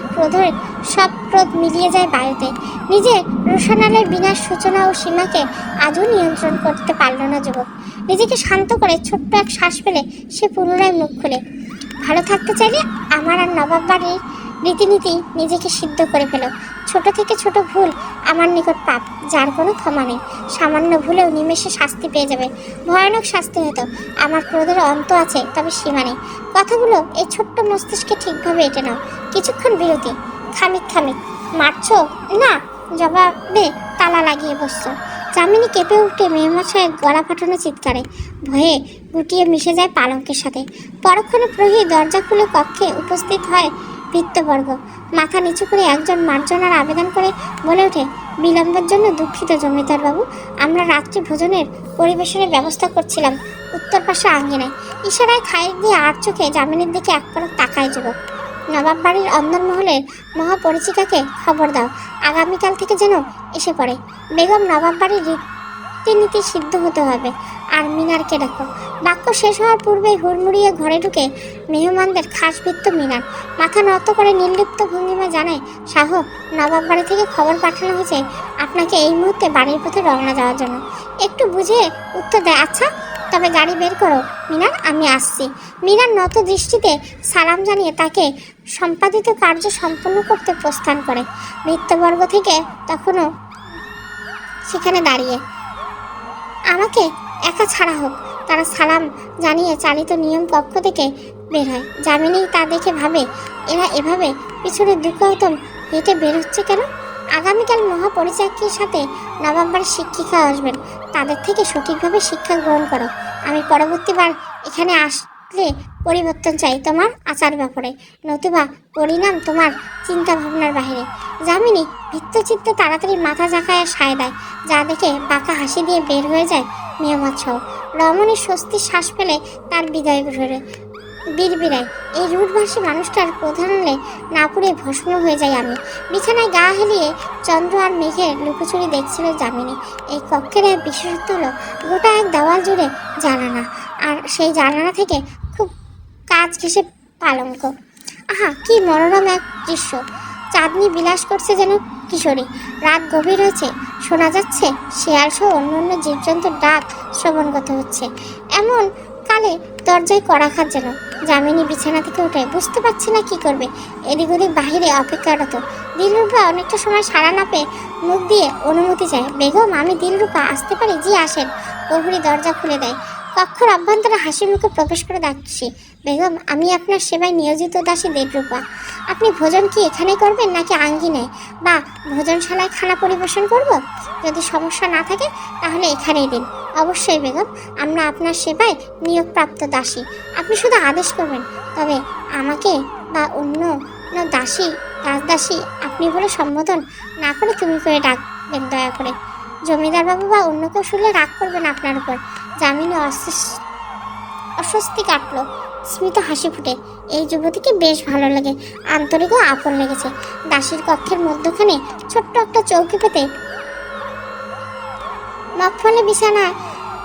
সব ক্রোধ মিলিয়ে যায় বায়ুতে। নিজের রোশনালের বিনাশ সূচনা ও সীমাকে আজও নিয়ন্ত্রণ করতে পারল না যুবক। নিজেকে শান্ত করে ছোট্ট এক শ্বাস ফেলে সে পুনরায় মুখ খুলে, ভালো থাকতে চাইলে আমার আর নবাব বাড়ির রীতিনীতি নিজেকে সিদ্ধ করে ফেলো। ছোট থেকে ছোট ভুল আমার নিকট পাপ, যার কোনো ক্ষমা নেই। সামান্য ভুলেও নিমেষে শাস্তি পেয়ে যাবে, ভয়ানক শাস্তি হতো। আমার ক্রোধের অন্ত আছে, তবে সীমা নেই। কথাগুলো এই ছোট্ট মস্তিষ্কে ঠিকভাবে এঁটে নাও। কিছুক্ষণ বিরতি। খামিক মারছ না, জবাবে তালা লাগিয়ে বসছো। যামিনী কেঁপে উঠে মেহমান সাহেব গলা ফাটানো চিৎকারে ভয়ে গুটিয়ে মিশে যায় পালঙ্কের সাথে। পরক্ষণে প্রহরী দরজা খুলে কক্ষে উপস্থিত হয় ভৃত্যবর্গ। মাথা নিচু করে একজন মার্জনার আবেদন করে বলে ওঠে, বিলম্বের জন্য দুঃখিত জমিদার বাবু, আমরা রাত্রি ভোজনের পরিবেশনের ব্যবস্থা করছিলাম উত্তর পাশে আঙ্গিনায়। ইশারায় খাই দিয়ে আর চোখে যামিনীর দিকে এক পলক তাকায় যুবক। নবাব বাড়ির অন্দরমহলের মহাপরিচিকাকে খবর দাও, আগামীকাল থেকে যেন এসে পড়ে। বেগম নবাব বাড়ির রীতিনীতি সিদ্ধ হতে হবে। আর মিনারকে ডাকো। বাক্য শেষ হওয়ার পূর্বেই হুড়মুড়িয়ে ঘরে ঢুকে মেহমানদের খাস ভিত্ত মিনার মাথা নত করে নির্লিপ্ত ভঙ্গিমা জানায়, শাহ, নবাব বাড়ি থেকে খবর পাঠানো হয়েছে আপনাকে এই মুহূর্তে বাড়ির পথে রওনা যাওয়ার জন্য। একটু বুঝে উত্তর দেয়, আচ্ছা তবে গাড়ি বের করো মিনার, আমি আসছি। মিনার নত দৃষ্টিতে সালাম জানিয়ে তাকে সম্পাদিত কার্য সম্পন্ন করতে প্রস্থান করে। ভৃত্যবর্গ থেকে তখনও সেখানে দাঁড়িয়ে, আমাকে একা ছাড়া হোক। তারা সালাম জানিয়ে চালিত নিয়ম কক্ষ থেকে বের হয়। যামিনী তা দেখে ভাবে, এরা এভাবে পিছনে দুঃখতম হেঁটে বের হচ্ছে কেন? আগামীকাল মহাপরিচারকের সাথে নবাব বাড়ির শিক্ষিকা আসবেন, তাদের থেকে সঠিকভাবে শিক্ষা গ্রহণ করো। আমি পরবর্তীবার এখানে আসলে পরিবর্তন চাই তোমার আচার ব্যাপারে, নতুবা পরিণাম তোমার চিন্তা ভাবনার বাহিরে। যামিনী ভিত্তচিত্তে তাড়াতাড়ি মাথা ঝাঁকায় সায় দেয়, যা দেখে বাঁকা হাসি দিয়ে বের হয়ে যায় মেহমান সহ। রমণীর স্বস্তির শ্বাস ফেলে তার বিদায় ঘুরে বিড়বিড়ায়, এই রুটভাসী মানুষটার প্রধানলে না পুড়ে ভস্ম হয়ে যায় আমি। বিছানায় গা হেলিয়ে চন্দ্র আর মেঘের লুকোচুরি দেখছিল যামিনী। এই কক্ষের এক বিশেষত্ব হলো গোটা এক দেওয়াল জুড়ে জানালা, আর সেই জানালা থেকে খুব কাজ ঘেঁষে পালঙ্ক। আহা, কি মনোরম এক দৃশ্য! চাঁদনি বিলাস করছে যেন কিশোরী। রাত গভীর হয়েছে, শোনা যাচ্ছে শেয়াল সহ অন্য জীবজন্তুর ডাক শ্রবণগত হচ্ছে। এমন কালে দরজায় কড়াঘাত যেন। যামিনী বিছানা থেকে উঠে বুঝতে পারছে না কি করবে। এদিক ওদিক বাহিরে অপেক্ষারত। দিলরূপা অনেকটা সময় সাড়া না পেয়ে মুখ দিয়ে অনুমতি চায়, বেগম আমি দিলরূপা, আসতে পারি? জি আসেন। প্রহরী দরজা খুলে দেয়। কক্ষের অভ্যন্তরে হাসি মুখে প্রবেশ করে ডাকছি, বেগম আমি আপনার সেবায় নিয়োজিত দাসী দিলরূপা। আপনি ভোজন কি এখানে করবেন নাকি আঙ্গিনায় বা ভোজনশালায় খানা পরিবেশন করব? যদি সমস্যা না থাকে তাহলে এখানেই দিন। অবশ্যই বেগম, আমরা আপনার সেবায় নিয়োগপ্রাপ্ত দাসী, আপনি শুধু আদেশ করবেন। তবে আমাকে বা অন্য দাসী রাজদাসী আপনি বলে সম্বোধন না করে তুমি করে ডাকবেন দয়া করে। জমিদার বাবু বা অন্য কেউ শুনলে রাগ করবেন আপনার উপর। যামিনী অস্বস্তি কাটলো, স্মিত হাসি ফুটে। এই যুবতীকে বেশ ভালো লাগে, আন্তরিক ও আপন লেগেছে। দাসীর কক্ষের মধ্যখানে ছোট্ট একটা চৌকি পেতে মগফলে বিছানা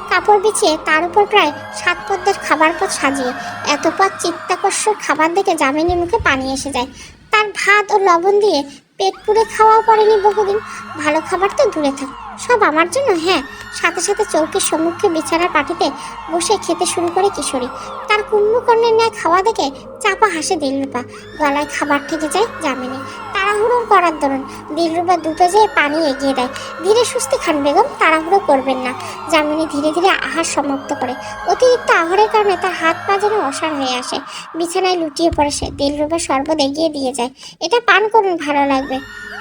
কাপড় বিছিয়ে তার উপর প্রায় 7 পদ্মের খাবার পথ সাজিয়ে এত পথ চিত্তাকর্ষক খাবার দেখে যামিনীর মুখে পানি এসে যায়। তার ভাত ও লবণ দিয়ে পেট পুড়ে খাওয়াও পড়েনি বহুদিন। ভালো খাবার তো দূরে থাক, সব আমার জন্য। হ্যাঁ, সাথে সাথে চৌকির সম্মুখে বিছানার পাটিতে বসে খেতে শুরু করে কিশোরী। তার কুম্ভকর্ণের ন্যায় খাওয়া দেখে চাপা হাসে দিলরূপা। গলায় খাবার ঠেকে যায় যামিনী। তাড়াহুড়োর করার দরুন দিলরূপা দুটো যেয়ে পানি এগিয়ে দেয়। ধীরে সুস্থে খান বেগম, তাড়াহুড়ো করবেন না। যামিনী ধীরে ধীরে আহার সমাপ্ত করে। অতিরিক্ত আহারের কারণে তার হাত পা যেন অসাড় হয়ে আসে। বিছানায় লুটিয়ে পড়ে সে। দিলরূপা শরবত এগিয়ে দিয়ে যায়, এটা পান করুন, ভালো লাগবে।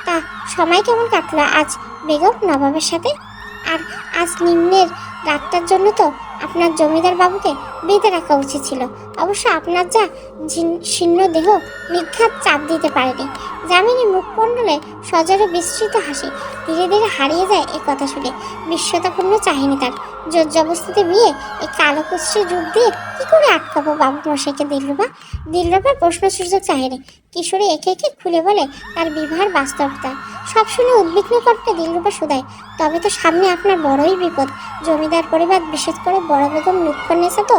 তা সময় কেমন কাটলো আজ বেগম নবাবের সাথে? আর আজ নিম্নের রাতটার জন্য তো আপনার জমিদার বাবুকে বেঁধে রাখা উচিত ছিল। অবশ্য আপনার যা শীর্ণ দেহ নিঘাত চাপ দিতে পারেনি। যামিনী মুখমণ্ডলে সজরে বিস্তৃত হাসি ধীরে ধীরে হারিয়ে যায়। এ কথা শুনে বিস্ময়তাপূর্ণ চাহিনি তার। জোর জবস্তিতে বিয়ে এই কালো কুৎসিত রূপ দিয়ে কি করে আটকাবো বাবু মশাইকে? দিলরূপার প্রশ্ন সুযোগ চাহিনি। কিশোরী একে একে খুলে বলে তার বিবাহের বাস্তবতা। সব শুনে উদ্বিগ্ন করতে দিলরূপা শুধায়, তবে তো সামনে আপনার বড়ই বিপদ। জমিদার পরিবার, বিশেষ করে বড় বেগম লুৎফুন্নেসা তো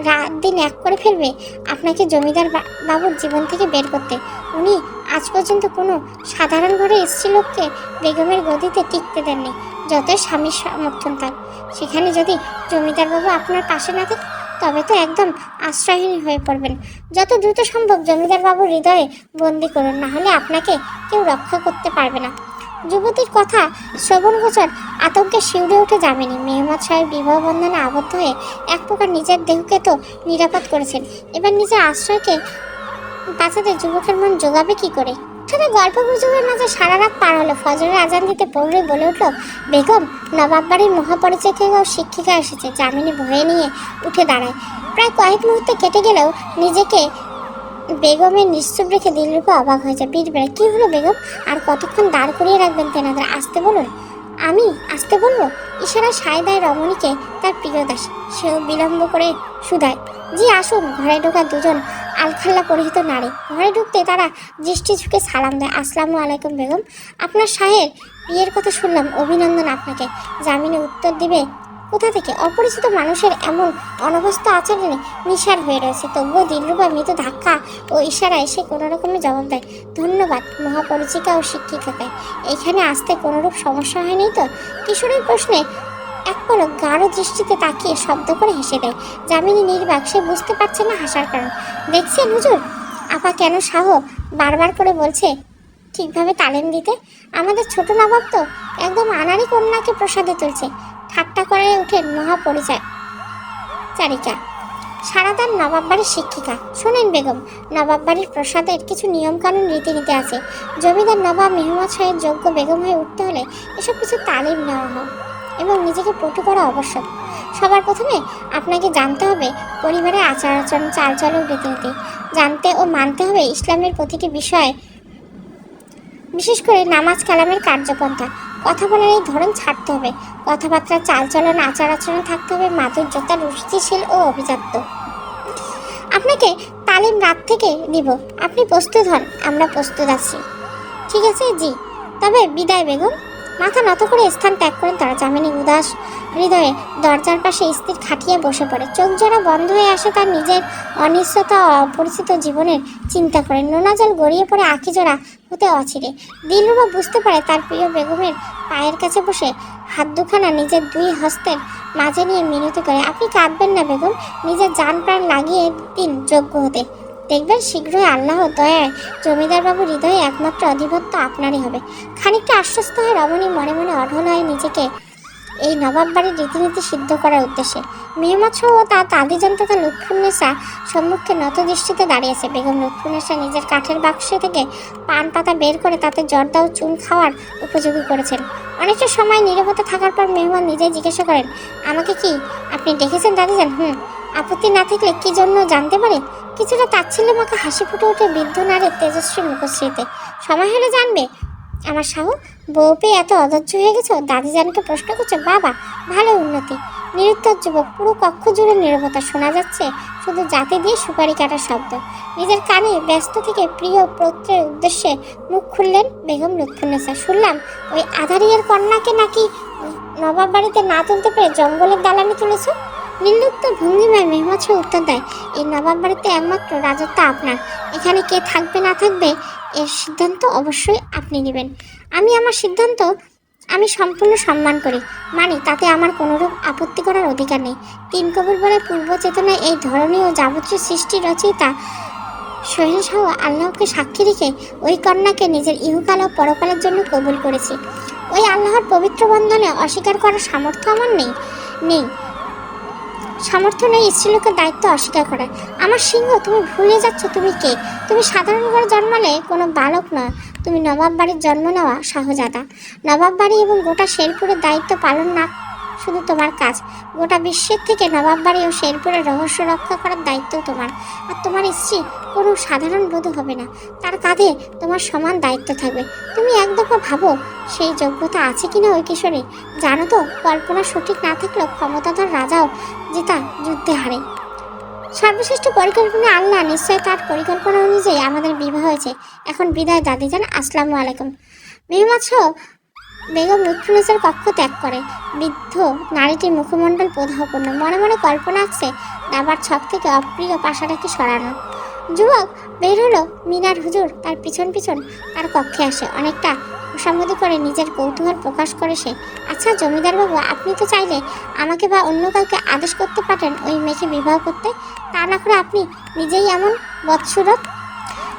রাত দিন এক করে ফেলবে আপনাকে জমিদার বাবুর জীবন থেকে বের করতে। উনি আজ পর্যন্ত কোনো সাধারণ ঘরের স্ত্রীলোককে বেগমের গদিতে টিকতে দেননি, যতই স্বামীর সমর্থন থাক। সেখানে যদি জমিদার বাবু আপনার পাশে না থাকে তবে তো একদম আশ্রয়হীন হয়ে পড়বেন। যত দ্রুত সম্ভব জমিদার বাবুর হৃদয়ে বন্দি করুন, না হলে আপনাকে কেউ রক্ষা করতে পারবে না। যুবতীর কথা শ্রবণগোচর আতঙ্কে শিউরে উঠে যামিনী। মেহমাদ সাহেব বিবাহ বন্ধনে আবদ্ধ হয়ে এক প্রকার নিজের দেহকে তো নিরাপদ করেছেন, এবার নিজের আশ্রয়কে বাঁচাতে যুবকের মন জোগাবে কি করে? ঠোঁটে গল্প গুজবের মাঝে সারা রাত পার হলো। ফজরের আজান দিতে প্রহরী বলে উঠল, বেগম, নবাব বাড়ির মহাপরিচারিকা ও শিক্ষিকা এসেছে। যামিনী ভয়ে নিয়ে উঠে দাঁড়ায়। প্রায় কয়েক মুহূর্তে কেটে গেলেও নিজেকে বেগমের নিশ্চুপ রেখে দিলরূপা অবাক হয়েছে। বীরবেলা, কি হলো বেগম? আর কতক্ষণ দাঁড় করিয়ে রাখবেন তেনাদের? আসতে বলুন। আমি আসতে বলবো? ইশারা সায় দেয় রমণীকে তার প্রিয় দাস। সেও বিলম্ব করে শুধায়, জি আসুন। ঘরে ঢোকা দুজন আলখাল্লা পরিহিত নারী। ঘরে ঢুকতে তারা দৃষ্টি ঝুঁকে সালাম দেয়। আসসালামু আলাইকুম বেগম, আপনার শাহের বিয়ের কথা শুনলাম, অভিনন্দন আপনাকে। যামিনী উত্তর দিবে কোথা থেকে? অপরিচিত মানুষের এমন অনভ্যস্ত আচরণে নিশার হয়ে রয়েছে। তবুও দিলরূপা মৃদু ধাক্কা ও ইশারায় সে কোনো রকমে জবাব দেয়, ধন্যবাদ মহাপরিচিকা ও শিক্ষিকাকে। এইখানে আসতে কোনোরূপ সমস্যা হয়নি তো? কিশোরের প্রশ্নে এক পলক গাঢ় দৃষ্টিতে তাকিয়ে শব্দ করে হেসে দেয়। যামিনী নির্বাক, সে বুঝতে পারছে না হাসার কারণ। দেখছেন হুজুর, আপা কেন শাহ বারবার করে বলছে ঠিকভাবে তালিম দিতে। আমাদের ছোট নবাব তো একদম আনাড়ি কন্যাকে প্রসাদে তুলছে। ঠাট্টা করে উঠেন মহাপরিচারিকা। সারাদার নবাব বাড়ির শিক্ষিকা। শোনেন বেগম, নবাব বাড়ির প্রসাদের কিছু নিয়মকানুন রীতিনীতি আছে। জমিদার নবাব মেহমদ শাহের যোগ্য বেগম হয়ে উঠতে হলে এসব কিছু তালিম নেওয়া হয় এবং নিজেকে পটু করা আবশ্যক। সবার প্রথমে আপনাকে জানতে হবে পরিবারের আচার আচরণ, চালচলন, রীতিনীতি। জানতে ও মানতে হবে ইসলামের প্রতিটি বিষয়ে, বিশেষ করে নামাজ কালামের কার্যপন্থা। কথা বলার এই ধরন ছাড়তে হবে। কথাবার্তার চালচলন, আচার আচরণ থাকতে হবে মাধুর্যতা, রুচিশীল ও অভিজাত্য। আপনাকে তালিম রাত থেকে দিব। আপনি প্রস্তুত হন, আমরা প্রস্তুত আছি। ঠিক আছে জি, তবে বিদায় বেগম। মাথা নত করে স্থান ত্যাগ করেন তারা। যামিনী উদাস হৃদয়ে দরজার পাশে স্থির খাটিয়ে বসে পড়ে। চোখ জোড়া বন্ধ হয়ে আসে তার নিজের অনিশ্চয়তা ও অপরিচিত জীবনের চিন্তা করে। নোনা জল গড়িয়ে পড়ে আঁখি জোড়া হতে অচিরে। দিলরুবা বুঝতে পারে তার প্রিয় বেগমের পায়ের কাছে বসে হাত দুখানা নিজের দুই হস্তের মাঝে নিয়ে মিনতি করে, আপনি কাঁদবেন না বেগম, নিজের জান প্রাণ লাগিয়ে দিন যোগ্য হতে। দেখবেন শীঘ্রই আল্লাহ দয়ায় জমিদার বাবুর হৃদয়ে একমাত্র আধিপত্য আপনারই হবে। খানিকটা আশ্বস্ত হয়ে রমণী মনে মনে অঢল হয় নিজেকে এই নবাব বাড়ির রীতিনীতি সিদ্ধ করার উদ্দেশ্যে। মেহমদ শাহ ও তার দাদিজান তথা লুৎফুন্নেসা সম্মুখে নত দৃষ্টিতে দাঁড়িয়েছে। বেগম লুৎফুন্নেসা নিজের কাঠের বাক্সে থেকে পান পাতা বের করে তাতে জর্দা ও চুন খাওয়ার উপযোগী করেছেন। অনেকটা সময় নীরবতা থাকার পর মেহমান নিজেই জিজ্ঞাসা করেন, আমাকে কি আপনি ডেকেছেন দাদিজান? আপত্তি না থাকলে কি জন্য জানতে পারে? কিছুটা তাচ্ছিল্য মাখা হাসি ফুটে ওঠে বৃদ্ধ নারীর তেজস্বী মুখশ্রীতে। সময় হলে জানবে। আমার শাহ, বউ পেয়ে এত অধৈর্য হয়ে গেছো? দাদিজানকে প্রশ্ন করছে। বাবা, ভালো উন্নতি। নিরুত্তর যুবক। পুরো কক্ষ জুড়ে নীরবতা। শোনা যাচ্ছে শুধু জাতি দিয়ে সুপারি কাটার শব্দ। নিজের কানে ব্যস্ত থেকে প্রিয় পৌত্রের উদ্দেশ্যে মুখ খুললেন বেগম লুৎফুন্নেসা। শুনলাম ওই আধারিয়ার কন্যাকে নাকি নবাব বাড়িতে না তুলতে পেরে জঙ্গলের দালানে তুলেছ। নির্লিপ্ত ভঙ্গিমায় মেহমদ শাহ উত্তর দেয়, এই নবাব বাড়িতে একমাত্র রাজত্ব আপনার। এখানে কে থাকবে না থাকবে এর সিদ্ধান্ত অবশ্যই আপনি নেবেন। আমি আমার সিদ্ধান্ত আমি সম্পূর্ণ সম্মান করি, মানি, তাতে আমার কোনোরূপ আপত্তি করার অধিকার নেই। তিন কবির বলে পূর্ব চেতনায় এই ধরনীয় যাবতীয় সৃষ্টি রচয়িতা সহিংসাহ আল্লাহকে সাক্ষী রেখে ওই কন্যাকে নিজের ইহকাল ও পরকালের জন্য কবুল করেছি। ওই আল্লাহর পবিত্র বন্ধনে অস্বীকার করার সামর্থ্য আমার নেই। সামর্থ্য নেই স্ত্রীলোকের দায়িত্ব অস্বীকার করার। আমার সিংহ, তুমি ভুলে যাচ্ছ তুমি কে। তুমি সাধারণ ঘরে জন্মালে কোনো বালক নয়, তুমি নবাব বাড়ির জন্ম নেওয়া শাহজাদা। নবাব বাড়ি এবং গোটা শেরপুরের দায়িত্ব পালন না শুধু তোমার কাজ, গোটা বিশ্বের থেকে নবাব বাড়ি ও শেরপুরের রহস্য রক্ষা করার দায়িত্ব তোমার। আর তোমার স্ত্রী কোনো সাধারণ বধূ হবে না, তার কাঁধে তোমার সমান দায়িত্ব থাকবে। তুমি এক দফা ভাবো সেই যোগ্যতা আছে কিনা ওই কিশোরী। জানো তো, কল্পনা সঠিক না থাকলেও ক্ষমতাধর রাজাও জেতা যুদ্ধে হারে। সর্বশ্রেষ্ঠ পরিকল্পনা আল্লাহ, নিশ্চয় তার পরিকল্পনা অনুযায়ী আমাদের বিবাহ হয়েছে। এখন বিদায় দাদিজান, আসসালামু আলাইকুম। মেহমদ শাহ বেগম লুৎফুন্নেসার কক্ষ ত্যাগ করে। বৃদ্ধ নারীটির মুখমণ্ডল প্রদাহপূর্ণ। মনে মনে কল্পনা আসছে দাবার ছক থেকে অপ্রিয় পাশাটাকে সরানো। যুবক বের হলো। মিনার হুজুর তার পিছন পিছন তার কক্ষে আসে। অনেকটা খোসামদি করে নিজের কৌতূহল প্রকাশ করে সে। আচ্ছা জমিদার বাবু, আপনি তো চাইলে আমাকে বা অন্য কাউকে আদেশ করতে পারেন ওই মেয়েকে বিবাহ করতে। তা না করে আপনি নিজেই এমন বৎসুরত।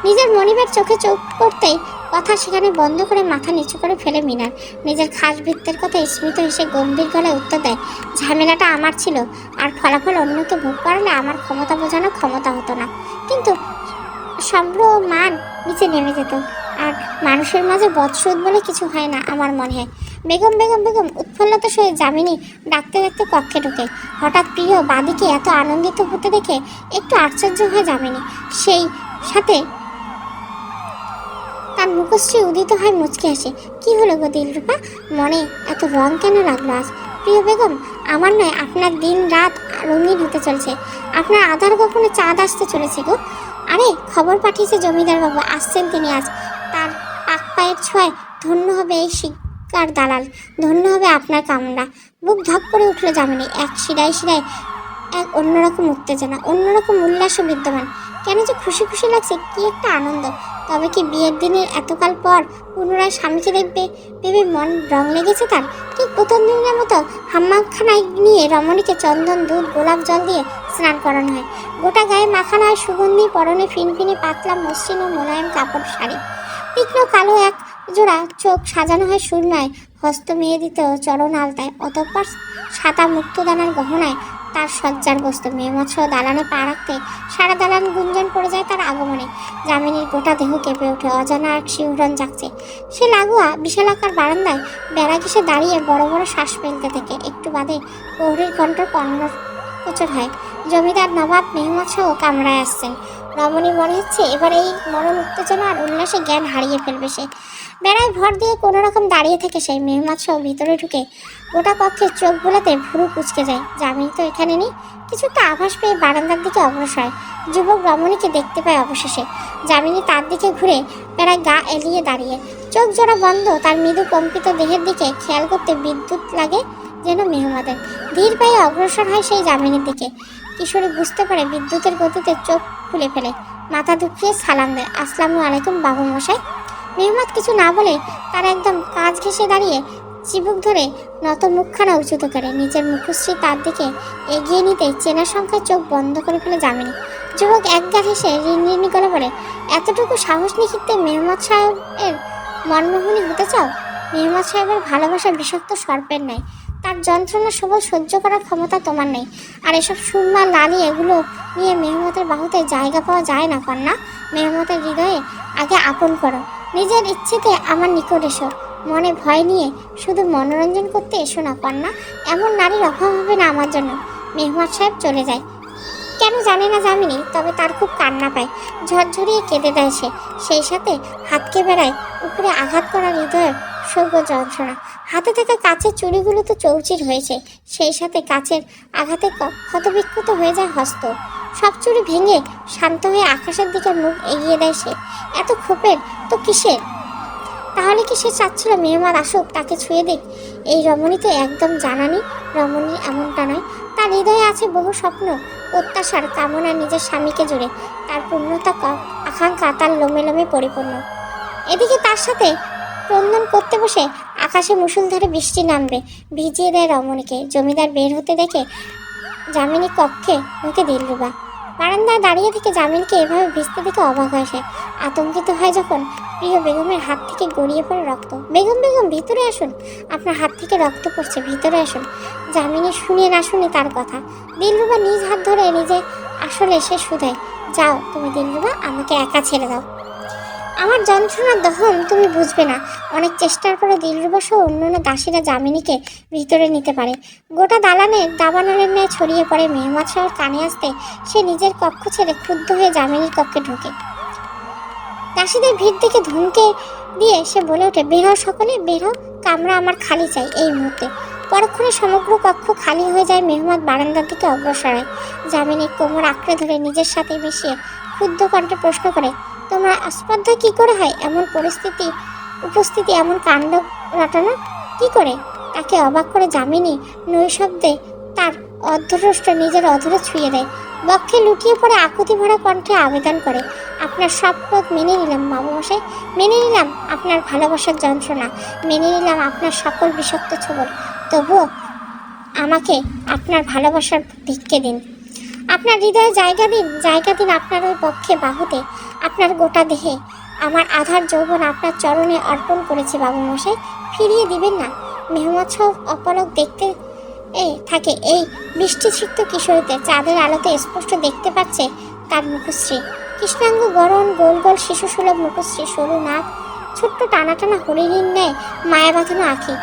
নিজের মনিবের চোখে চোখ করতেই কথা সেখানে বন্ধ করে মাথা নিচু করে ফেলে মিনার। নিজের খাস বৃত্তের কথা স্মৃত হেসে গম্ভীর গলায় উত্তর দেয়, ঝামেলাটা আমার ছিল, আর ফলাফল অন্যকে ভোগ করালে আমার ক্ষমতা বোঝানো ক্ষমতা হতো না, কিন্তু সম্ভ্র ও মান নিচে নেমে যেত। আর মানুষের মাঝে বদসুদ বলে কিছু হয় না আমার মনে হয়। বেগম বেগম বেগম উৎফুল্লতা সহিত যামিনী ডাকতে ডাকতে কক্ষে ঢোকে। হঠাৎ প্রিয় বাদীকে এত আনন্দিত হতে দেখে একটু আশ্চর্য হয়ে যামিনী, সেই সাথে তার মুখশ্রী উদিত হয় মুচকে আসে। কি হলো গো দিলরূপা, মনে এত রং কেন লাগলো আজ? প্রিয় বেগম, আমার নয় আপনার দিন রাত রঙিন হতে চলছে। আপনার আধার গোপনে চাঁদ আসতে চলেছে গো। আরে খবর পাঠিয়েছে জমিদার বাবু, আসছেন তিনি আজ। তার পাক পায়ের ছোঁয়ায় ধন্য হবে এই শিকার দালাল, ধন্য হবে আপনার কামরা। বুক ধক করে উঠলো যামিনী। এক শিরায় শিরায় এক অন্যরকম উত্তেজনা, অন্যরকম উল্লাসও বিদ্যমান। কেন যে খুশি খুশি লাগছে, কি একটা আনন্দ। তবে কি বিয়ের দিনের এতকাল পর পুনরায় স্বামীকে দেখবে ভেবে মন রং লেগেছে তার। ঠিক প্রথম দিনের মতো হাম্মামখানায় নিয়ে রমণীকে চন্দন, দুধ, গোলাপ জল দিয়ে স্নান করানো হয়। গোটা গায়ে মাখানো হয় সুগন্ধি, পরনে ফিনফিনে পাতলা মসৃণ ও মোলায়েম কাপড় শাড়ি। তীক্ষ্ণ কালো এক জোড়া চোখ সাজানো হয় সুরমায়, হস্ত মেহেদিত চরণ আলতায়, অতঃপর সাদা মুক্তদানার গহনায় তার সজ্জার বস্তু। মেহমতসহ দালানে পা রাখতে সারা দালান গুঞ্জন পড়ে যায় তার আগমনে। যামিনীর গোটা দেহ কেঁপে ওঠে, অজানা এক শিহরণ জাগছে। সে লাগোয়া বিশালাকার বারান্দায় বেড়া ঘেঁষে দাঁড়িয়ে বড় বড় শ্বাস ফেলতে থাকে। একটু বাদে প্রহরীর কণ্ঠ কর্ণগোচর হয়, জমিদার নবাব মেহমতসহ কামরায় আসছেন। রমণী মনে হচ্ছে এবার এই মরণ উত্তেজনা আর উল্লাসে জ্ঞান হারিয়ে ফেলবে সে। বেড়ায় ভর দিয়ে কোনো রকম দাঁড়িয়ে থেকে সেই মেহমতসহ ভিতরে ঢুকে গোটা কক্ষে চোখ বোলাতে ভুরু কুচকে যায়। যামিনী তো এখানে নেই। কিছু একটা আভাস পেয়ে বারান্দার দিকে অগ্রসর হয়। যুবক রমণীকে দেখতে পায় অবশেষে। যামিনী তার দিকে ঘুরে বেড়ায় গা এলিয়ে দাঁড়িয়ে, চোখ জোড়া বন্ধ। তার মৃদু কম্পিত দেহের দিকে খেয়াল করতে বিদ্যুৎ লাগে যেন মেহমাদের। ধীর পায়ে অগ্রসর হয় সেই যামিনীর দিকে। কিশোরী বুঝতে পারে বিদ্যুতের গতিতে চোখ খুলে ফেলে, মাথা ঢুকিয়ে সালাম দেয়, আসসালামু আলাইকুম বাবু মশাই। মেহমাদ কিছু না বলে তার একদম কাজ ঘেঁষে দাঁড়িয়ে চিবুক ধরে নত মুখখানা উঁচুতে করে নিজের মুখশ্রী তার দিকে এগিয়ে নিতে চেনা সংখ্যায় চোখ বন্ধ করে ফেলে যামিনী। যুবক একগা হেসে রিনরিনি করে বলে, এতটুকু সাহস নিখিতে মেহমাদ সাহেবের মনমোহনী হতে চাও? মেহমাদ সাহেবের ভালোবাসা বিষাক্ত সর্পের নেয়, তার যন্ত্রণা সবল সহ্য করার ক্ষমতা তোমার নেই। আর এসব সুরমা লালি এগুলো নিয়ে মেহমতের বাহুতে জায়গা পাওয়া যায় না কন্যা। মেহমতের হৃদয়ে আগে আপন করো, নিজের ইচ্ছেতে আমার নিকট এসো। মনে ভয় নিয়ে শুধু মনোরঞ্জন করতে এসো না কন্যা, এমন নারীর অভাব হবে না আমার জন্য। মেহমাদ সাহেব চলে যায় কেন জানে না যামিনী, তবে তার খুব কান্না পায়, ঝরঝরিয়ে কেঁদে দেয় সে। সেই সাথে হাতকে বেড়ায় উপরে আঘাত করা হৃদয়ের সৌগ যন্ত্রণা। হাতে থাকা কাচের চুড়িগুলো তো চৌচির হয়েছে, সেই সাথে কাচের আঘাতে ক্ষতবিক্ষত হয়ে যায় হস্ত। সব চুড়ি ভেঙে শান্ত হয়ে আকাশের দিকে মুখ এগিয়ে দেয় সে। এত ক্ষোভের তো কিসের? তাহলে কি সে চাচ্ছিল মেহমান আসুক, তাকে ছুঁয়ে দিক? এই রমণী তো একদম জানানি রমণী এমনটা নয়। তার হৃদয়ে আছে বহু স্বপ্ন, প্রত্যাশার কামনা নিজের স্বামীকে জুড়ে। তার পূর্ণতা আকাঙ্ক্ষা তার লোমে লোমে পরিপূর্ণ। এদিকে তার সাথে ক্রন্দন করতে বসে আকাশে মুষলধারে বৃষ্টি নামবে, ভিজিয়ে দেয় রমণীকে। জমিদার বের হতে দেখে যামিনী কক্ষে ঢুকে দিলরুবা। বারান্দায় দাঁড়িয়ে থেকে জামিনকে এভাবে ভিজতে দেখে অবাক হয় সে। আতঙ্কিত হয় যখন প্রিয় বেগমের হাত থেকে গড়িয়ে পড়ে রক্ত। বেগম বেগম ভিতরে আসুন, আপনার হাত থেকে রক্ত পড়ছে, ভিতরে আসুন। জামিনী শুনে না শুনে তার কথা। দিলরুবা নিজ হাত ধরে নিজে আসলে সে শুধায়, যাও তুমি দিলরুবা, আমাকে একা ছেড়ে দাও। আমার যন্ত্রণার দহন তুমি বুঝবে না। অনেক চেষ্টার পরে দিলরুবা সহ অন্যান্য দাসীরা যামিনীকে ভিতরে নিতে পারে। গোটা দালানের দাবানলের ন্যায় ছড়িয়ে পড়ে মেহমাদ শাহর কানে আসতে সে নিজের কক্ষ ছেড়ে ক্ষুব্ধ হয়ে যামিনীর কক্ষে ঢোকে। দাসীদের ভিড় দেখে ধমকে দিয়ে সে বলে ওঠে, বের হও সকলে, বের হও, কামরা আমার খালি চাই এই মুহূর্তে। পরক্ষণে সমগ্র কক্ষ খালি হয়ে যায়। মেহমাদ বারান্দার দিকে অগ্রসর হয়। যামিনী কোমর আঁকড়ে ধরে নিজের সাথে মিশিয়ে ক্ষুব্ধ কণ্ঠে প্রশ্ন করে, তোমার আস্পর্ধা কি করে হয়? এমন উপস্থিতি এমন কাণ্ড রটানো কি করে? তাকে অবাক করে যামিনী নৈশব্দে তার অর্ধরষ্ট নিজের অধরে ছুঁয়ে দেয়। বক্ষে লুটিয়ে পড়ে আকুতি ভরা কণ্ঠে আবেদন করে, আপনার সব পথ মেনে নিলাম বাবুমশাই, মেনে নিলাম আপনার ভালোবাসার যন্ত্রণা, মেনে নিলাম আপনার সকল বিষাক্ত ছোবল। তবুও আমাকে আপনার ভালোবাসার ভিক্ষে দিন, আপনার হৃদয়ে জায়গা দিন, জায়গা দিন আপনার ওই পক্ষে বাহুতে, আপনার গোটা দেহে। আমার আধার যৌবন আপনার চরণে অর্পণ করেছে বাবুমশাই, ফিরিয়ে দিবেন না। মেহমদ সাহেব অপলক দেখতে থাকে এই বৃষ্টিসিক্ত কিশোরীতে। চাঁদের আলোতে স্পষ্ট দেখতে পাচ্ছে তার মুখশ্রী, কৃষ্ণাঙ্গ গরণ, গোল গোল শিশুসুলভ মুখশ্রী, সরু নাক, ছোট্ট টানা টানা হরিণীর ন্যায় মায়া বাঁধানো আঁখি,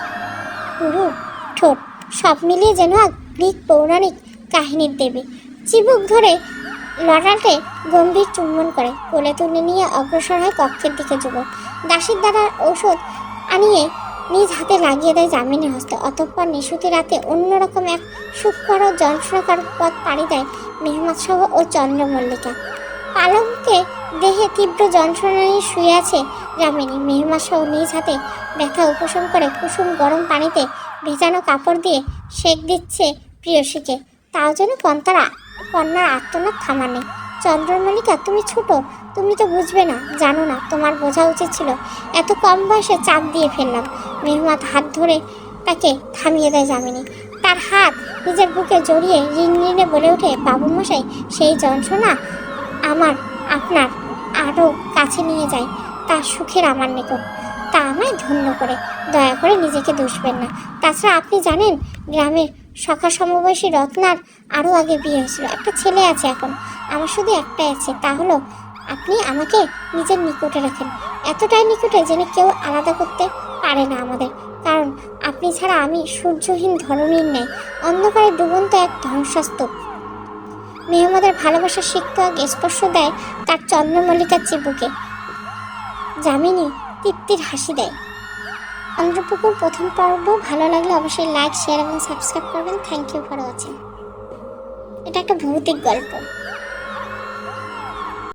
পুরো ঠোঁট, সব মিলিয়ে যেন এক গ্রিক পৌরাণিক কাহিনীর দেবী। চিবুক ধরে লড়াটে গম্ভীর চুম্বন করে কোলে তুলে নিয়ে অগ্রসর হয় কক্ষের দিকে যুবক। দাসীর দ্বারা ঔষধ আনিয়ে নিজ হাতে লাগিয়ে দেয় যামিনীর হস্তে। অতঃপর নিশুতি রাতে অন্যরকম এক সুখকর ও যন্ত্রণাকর পথ পাড়ি দেয় মেহমাদ সহ ও চন্দ্রমল্লিকা। পালঙ্কে দেহে তীব্র যন্ত্রণা নিয়ে শুয়ে আছে যামিনী। মেহমাদ সহ নিজ হাতে ব্যথা উপশম করে কুসুম গরম পানিতে ভেজানো কাপড় দিয়ে সেক দিচ্ছে প্রিয়সীকে। তাও যেন কন্যার আর্তনাদ থামার নেই। চন্দ্রমল্লিকা, তুমি ছোট, তুমি তো বুঝবে না, জানো না, তোমার বোঝা উচিত ছিল। এত কম বয়সে চাপ দিয়ে ফেললাম। মেহমাদ হাত ধরে তাকে থামিয়ে দেয় যামিনী। তার হাত নিজের বুকে জড়িয়ে রিনরিনে বলে ওঠে, বাবু মশাই, সেই যন্ত্রণা আমার আপনার আরও কাছে নিয়ে যায়, তার সুখের আমার নিকট। তা আমায় ধন্য করে, দয়া করে নিজেকে দুষবেন না। তাছাড়া আপনি জানেন, গ্রামের সখা সমবয়সী রত্নার আরও আগে বিয়ে হয়েছিল, একটা ছেলে আছে এখন। আমার শুধু একটাই আছে, তা হলো আপনি আমাকে নিজের নিকটে রাখেন, এতটাই নিকটে যেন কেউ আলাদা করতে পারে না আমাদের। কারণ আপনি ছাড়া আমি সূর্যহীন ধরণীর ন্যায় অন্ধকারে ডুবন্ত এক ধ্বংসস্তূপ। মেহমাদের ভালোবাসার শিক্ষক স্পর্শ দেয় তার চন্দ্রমল্লিকার চিবুকে। যামিনী তৃপ্তির হাসি দেয়। চন্দ্রপুকুর প্রথম পর্ব ভালো লাগলে অবশ্যই লাইক, শেয়ার এবং সাবস্ক্রাইব করবেন। Thank you for watching. এটা একটা ভৌতিক গল্প।